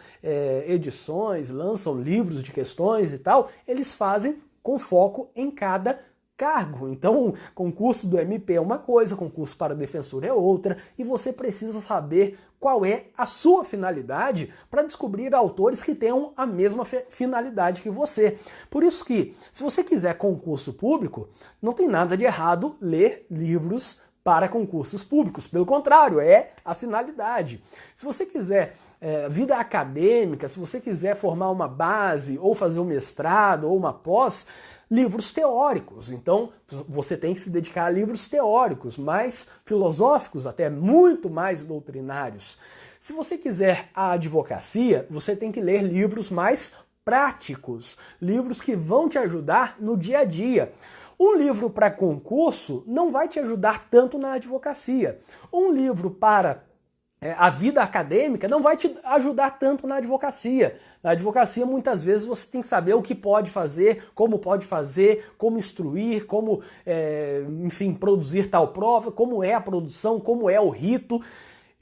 edições, lançam livros de questões e tal, eles fazem com foco em cada cargo. Então, concurso do MP é uma coisa, concurso para defensor é outra, e você precisa saber qual é a sua finalidade para descobrir autores que tenham a mesma finalidade que você. Por isso que, se você quiser concurso público, não tem nada de errado ler livros para concursos públicos. Pelo contrário, é a finalidade. Se você quiser vida acadêmica, se você quiser formar uma base, ou fazer um mestrado, ou uma pós, livros teóricos. Então, você tem que se dedicar a livros teóricos, mais filosóficos, até muito mais doutrinários. Se você quiser a advocacia, você tem que ler livros mais práticos, livros que vão te ajudar no dia a dia. Um livro para concurso não vai te ajudar tanto na advocacia. Um livro para a vida acadêmica não vai te ajudar tanto na advocacia. Na advocacia, muitas vezes, você tem que saber o que pode fazer, como instruir, como, enfim, produzir tal prova, como é a produção, como é o rito,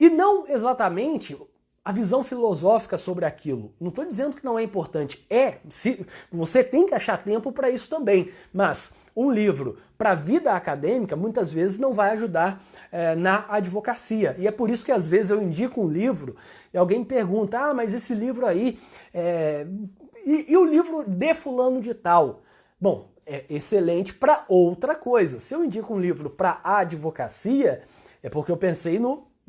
e não exatamente a visão filosófica sobre aquilo. Não estou dizendo que não é importante. Você tem que achar tempo para isso também, mas um livro para a vida acadêmica muitas vezes não vai ajudar na advocacia. E é por isso que às vezes eu indico um livro e alguém pergunta, mas esse livro aí, e o livro de fulano de tal? Bom, é excelente para outra coisa. Se eu indico um livro para a advocacia, é porque eu pensei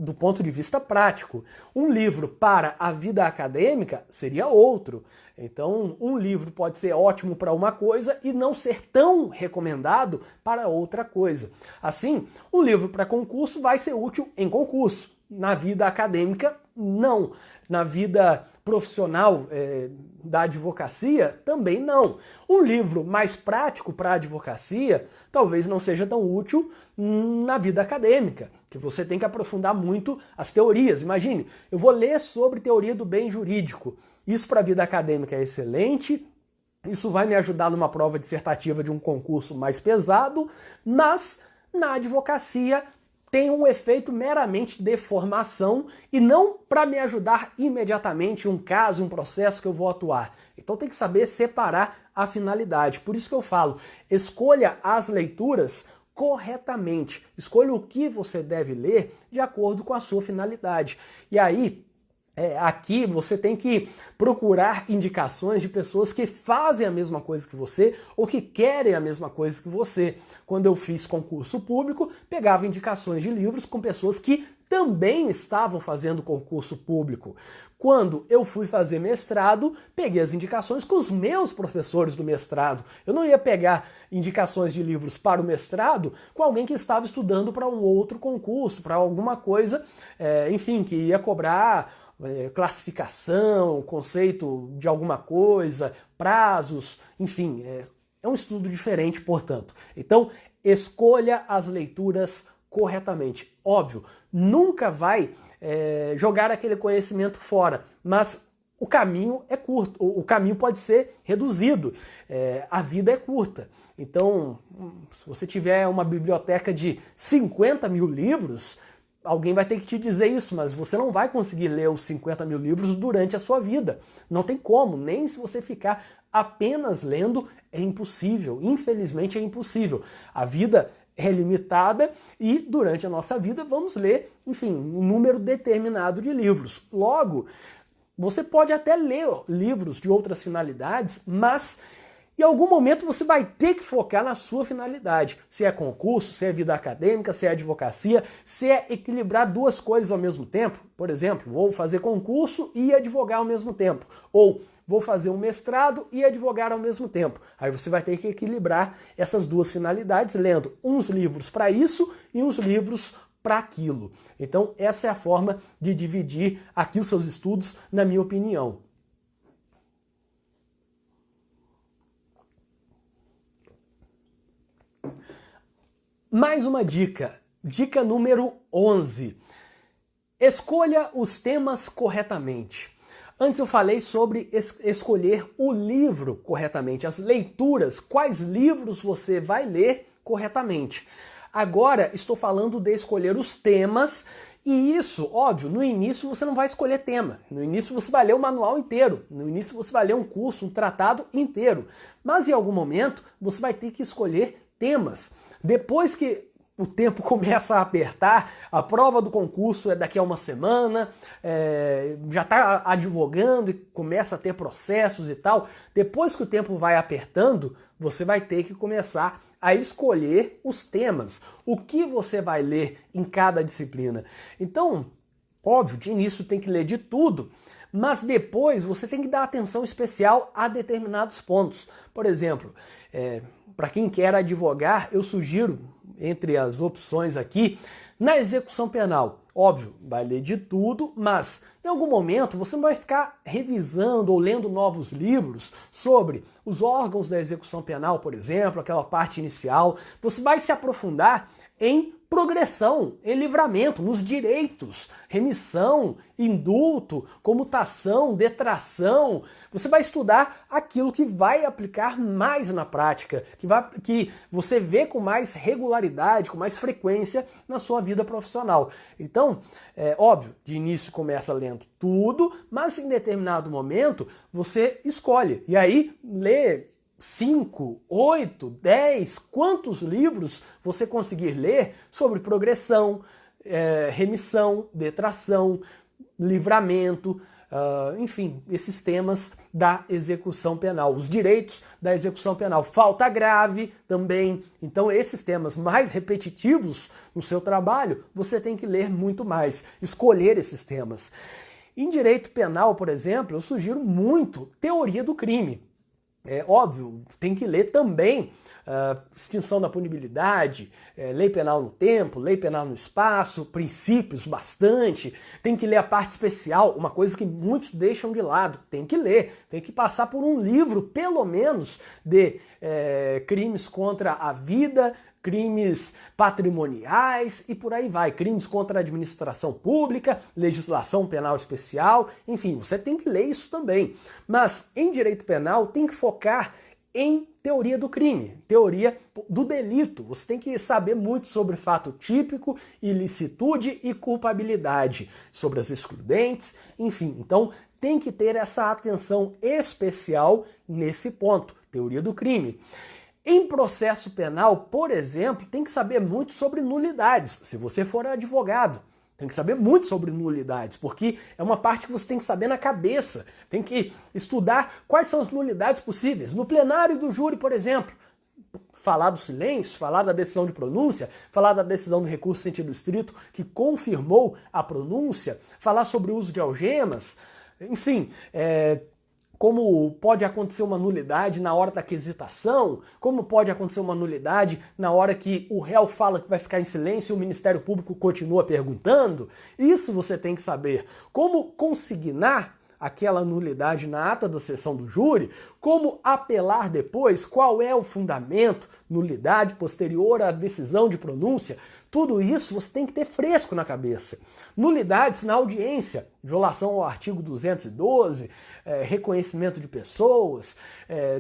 do ponto de vista prático. Um livro para a vida acadêmica seria outro. Então, um livro pode ser ótimo para uma coisa e não ser tão recomendado para outra coisa. Assim, um livro para concurso vai ser útil em concurso. Na vida acadêmica, não. Na vida profissional da advocacia, também não. Um livro mais prático para a advocacia talvez não seja tão útil na vida acadêmica, que você tem que aprofundar muito as teorias. Imagine, eu vou ler sobre teoria do bem jurídico. Isso para a vida acadêmica é excelente, isso vai me ajudar numa prova dissertativa de um concurso mais pesado, mas na advocacia tem um efeito meramente de formação e não para me ajudar imediatamente em um caso, em um processo que eu vou atuar. Então tem que saber separar a finalidade. Por isso que eu falo, escolha as leituras corretamente. Escolha o que você deve ler de acordo com a sua finalidade. E aí, aqui você tem que procurar indicações de pessoas que fazem a mesma coisa que você ou que querem a mesma coisa que você. Quando eu fiz concurso público, pegava indicações de livros com pessoas que também estavam fazendo concurso público. Quando eu fui fazer mestrado, peguei as indicações com os meus professores do mestrado. Eu não ia pegar indicações de livros para o mestrado com alguém que estava estudando para um outro concurso, para alguma coisa, enfim, que ia cobrar classificação, conceito de alguma coisa, prazos, enfim, é um estudo diferente, portanto. Então, escolha as leituras corretamente. Óbvio, nunca vai jogar aquele conhecimento fora, mas o caminho é curto, o caminho pode ser reduzido, a vida é curta. Então, se você tiver uma biblioteca de 50 mil livros, alguém vai ter que te dizer isso, mas você não vai conseguir ler os 50 mil livros durante a sua vida. Não tem como, nem se você ficar apenas lendo, é impossível. Infelizmente é impossível. A vida é limitada e durante a nossa vida vamos ler, enfim, um número determinado de livros. Logo, você pode até ler livros de outras finalidades, mas em algum momento você vai ter que focar na sua finalidade. Se é concurso, se é vida acadêmica, se é advocacia, se é equilibrar duas coisas ao mesmo tempo. Por exemplo, vou fazer concurso e advogar ao mesmo tempo. Ou vou fazer um mestrado e advogar ao mesmo tempo. Aí você vai ter que equilibrar essas duas finalidades, lendo uns livros para isso e uns livros para aquilo. Então, essa é a forma de dividir aqui os seus estudos, na minha opinião. Mais uma dica, dica número 11. Escolha os temas corretamente. Antes eu falei sobre escolher o livro corretamente, as leituras, quais livros você vai ler corretamente. Agora estou falando de escolher os temas, e isso, óbvio, no início você não vai escolher tema. No início você vai ler o manual inteiro, no início você vai ler um curso, um tratado inteiro. Mas em algum momento você vai ter que escolher temas. Depois que o tempo começa a apertar, a prova do concurso é daqui a uma semana, já está advogando e começa a ter processos e tal. Depois que o tempo vai apertando, você vai ter que começar a escolher os temas, o que você vai ler em cada disciplina. Então, óbvio, de início tem que ler de tudo, mas depois você tem que dar atenção especial a determinados pontos. Por exemplo, para quem quer advogar, eu sugiro, entre as opções aqui, na execução penal. Óbvio, vai ler de tudo, mas em algum momento você não vai ficar revisando ou lendo novos livros sobre os órgãos da execução penal, por exemplo, aquela parte inicial. Você vai se aprofundar em progressão, em livramento, nos direitos, remissão, indulto, comutação, detração. Você vai estudar aquilo que vai aplicar mais na prática, que você vê com mais regularidade, com mais frequência na sua vida profissional. Então, óbvio, de início começa lendo tudo, mas em determinado momento você escolhe. E aí, lê 5, 8, 10, quantos livros você conseguir ler sobre progressão, remissão, detração, livramento, enfim, esses temas da execução penal, os direitos da execução penal, falta grave também. Então, esses temas mais repetitivos no seu trabalho, você tem que ler muito mais, escolher esses temas. Em direito penal, por exemplo, eu sugiro muito teoria do crime. Óbvio, tem que ler também extinção da punibilidade, lei penal no tempo, lei penal no espaço, princípios bastante, tem que ler a parte especial, uma coisa que muitos deixam de lado, tem que ler, tem que passar por um livro, pelo menos, de crimes contra a vida, crimes patrimoniais e por aí vai, crimes contra a administração pública, legislação penal especial, enfim, você tem que ler isso também. Mas em direito penal tem que focar em teoria do crime, teoria do delito. Você tem que saber muito sobre fato típico, ilicitude e culpabilidade, sobre as excludentes, enfim. Então tem que ter essa atenção especial nesse ponto, teoria do crime. Em processo penal, por exemplo, tem que saber muito sobre nulidades. Se você for advogado, tem que saber muito sobre nulidades, porque é uma parte que você tem que saber na cabeça. Tem que estudar quais são as nulidades possíveis. No plenário do júri, por exemplo, falar do silêncio, falar da decisão de pronúncia, falar da decisão do recurso sentido estrito que confirmou a pronúncia, falar sobre o uso de algemas, enfim, como pode acontecer uma nulidade na hora da aquisitação, como pode acontecer uma nulidade na hora que o réu fala que vai ficar em silêncio e o Ministério Público continua perguntando. Isso você tem que saber. Como consignar aquela nulidade na ata da sessão do júri, como apelar depois, qual é o fundamento, nulidade posterior à decisão de pronúncia, tudo isso você tem que ter fresco na cabeça. Nulidades na audiência, violação ao artigo 212, reconhecimento de pessoas,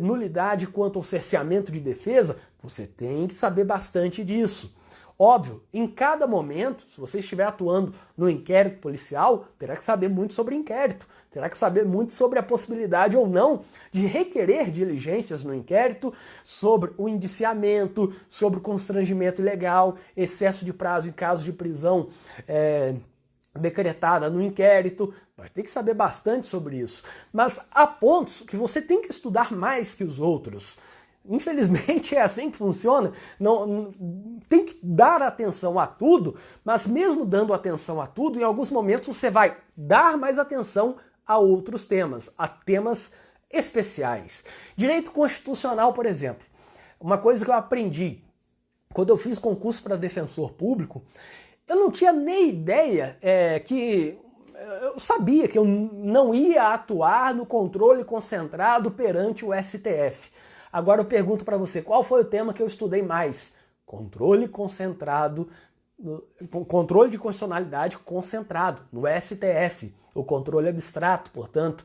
nulidade quanto ao cerceamento de defesa, você tem que saber bastante disso. Óbvio, em cada momento, se você estiver atuando no inquérito policial, terá que saber muito sobre inquérito, terá que saber muito sobre a possibilidade ou não de requerer diligências no inquérito, sobre o indiciamento, sobre o constrangimento ilegal, excesso de prazo em caso de prisão decretada no inquérito. Vai ter que saber bastante sobre isso. Mas há pontos que você tem que estudar mais que os outros. Infelizmente é assim que funciona, não, tem que dar atenção a tudo, mas mesmo dando atenção a tudo, em alguns momentos você vai dar mais atenção a outros temas, a temas especiais. Direito constitucional, por exemplo, uma coisa que eu aprendi quando eu fiz concurso para defensor público, eu não tinha nem ideia eu sabia que eu não ia atuar no controle concentrado perante o STF. Agora eu pergunto para você, qual foi o tema que eu estudei mais? Controle concentrado, controle de constitucionalidade concentrado no STF, o controle abstrato, portanto,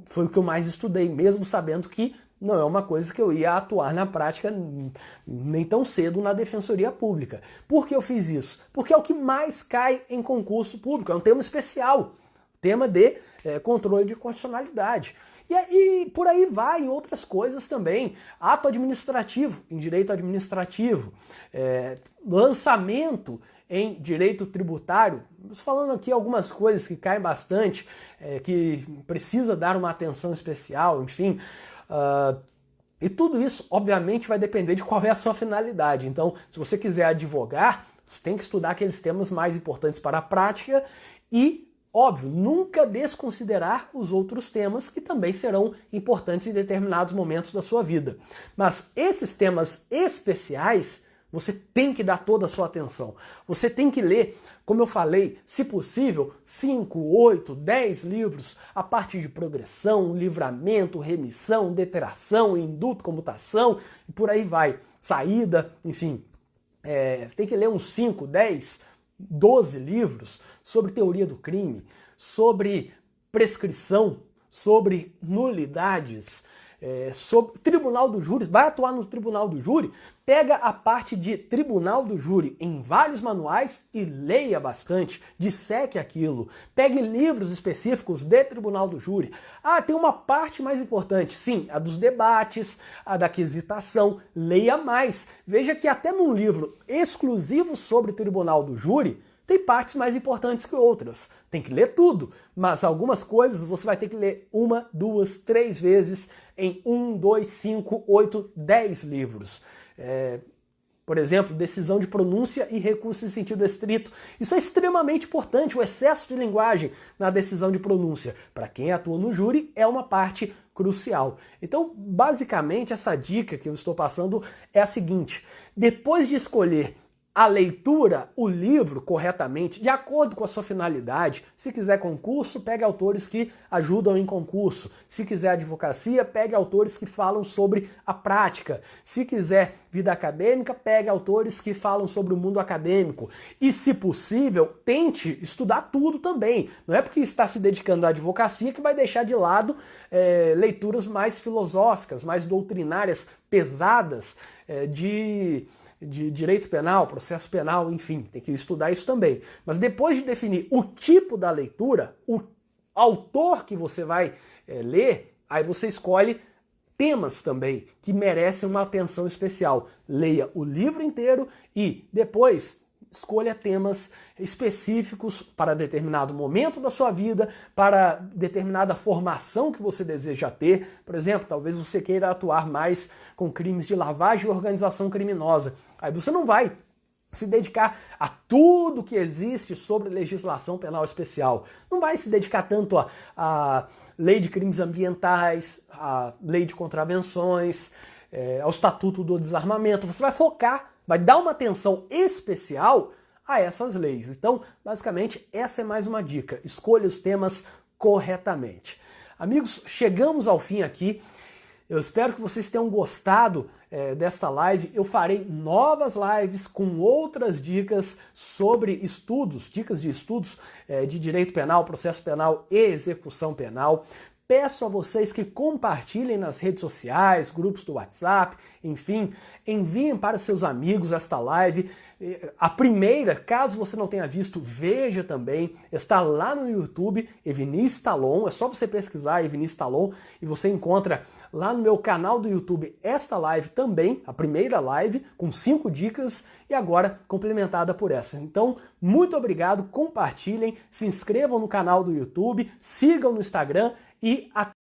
foi o que eu mais estudei, mesmo sabendo que não é uma coisa que eu ia atuar na prática nem tão cedo na Defensoria Pública. Por que eu fiz isso? Porque é o que mais cai em concurso público, é um tema especial, tema de controle de constitucionalidade. E por aí vai em outras coisas também. Ato administrativo, em direito administrativo, lançamento em direito tributário. Falando aqui algumas coisas que caem bastante, que precisa dar uma atenção especial, enfim. E tudo isso, obviamente, vai depender de qual é a sua finalidade. Então, se você quiser advogar, você tem que estudar aqueles temas mais importantes para a prática e, óbvio, nunca desconsiderar os outros temas que também serão importantes em determinados momentos da sua vida. Mas esses temas especiais, você tem que dar toda a sua atenção. Você tem que ler, como eu falei, se possível, 5, 8, 10 livros, a parte de progressão, livramento, remissão, detração, indulto, comutação, e por aí vai. Saída, enfim. Tem que ler uns 5, 10, 12 livros sobre teoria do crime, sobre prescrição, sobre nulidades, sobre tribunal do júri. Vai atuar no tribunal do júri, pega a parte de tribunal do júri em vários manuais e leia bastante, disseque aquilo. Pegue livros específicos de tribunal do júri. Tem uma parte mais importante, sim, a dos debates, a da aquisitação. Leia mais. Veja que até num livro exclusivo sobre tribunal do júri, tem partes mais importantes que outras. Tem que ler tudo, mas algumas coisas você vai ter que ler 1, 2, 3 vezes em 1, 2, 5, 8, 10 livros. Por exemplo, decisão de pronúncia e recurso em sentido estrito. Isso é extremamente importante, o excesso de linguagem na decisão de pronúncia. Para quem atua no júri, é uma parte crucial. Então, basicamente, essa dica que eu estou passando é a seguinte: depois de escolher a leitura, o livro, corretamente, de acordo com a sua finalidade. Se quiser concurso, pegue autores que ajudam em concurso. Se quiser advocacia, pegue autores que falam sobre a prática. Se quiser vida acadêmica, pegue autores que falam sobre o mundo acadêmico. E, se possível, tente estudar tudo também. Não é porque está se dedicando à advocacia que vai deixar de lado leituras mais filosóficas, mais doutrinárias, pesadas, de direito penal, processo penal, enfim, tem que estudar isso também. Mas depois de definir o tipo da leitura, o autor que você vai ler, aí você escolhe temas também que merecem uma atenção especial. Leia o livro inteiro e depois escolha temas específicos para determinado momento da sua vida, para determinada formação que você deseja ter. Por exemplo, talvez você queira atuar mais com crimes de lavagem e organização criminosa. Aí você não vai se dedicar a tudo que existe sobre legislação penal especial. Não vai se dedicar tanto à lei de crimes ambientais, à lei de contravenções, ao Estatuto do Desarmamento. Você vai focar, vai dar uma atenção especial a essas leis. Então, basicamente, essa é mais uma dica. Escolha os temas corretamente. Amigos, chegamos ao fim aqui. Eu espero que vocês tenham gostado desta live. Eu farei novas lives com outras dicas sobre estudos, dicas de estudos de direito penal, processo penal e execução penal. Peço a vocês que compartilhem nas redes sociais, grupos do WhatsApp, enfim, enviem para seus amigos esta live. A primeira, caso você não tenha visto, veja também, está lá no YouTube, Evinício Stallone, é só você pesquisar Evinício Stallone e você encontra lá no meu canal do YouTube esta live também, a primeira live, com 5 dicas e agora complementada por essa. Então, muito obrigado, compartilhem, se inscrevam no canal do YouTube, sigam no Instagram e até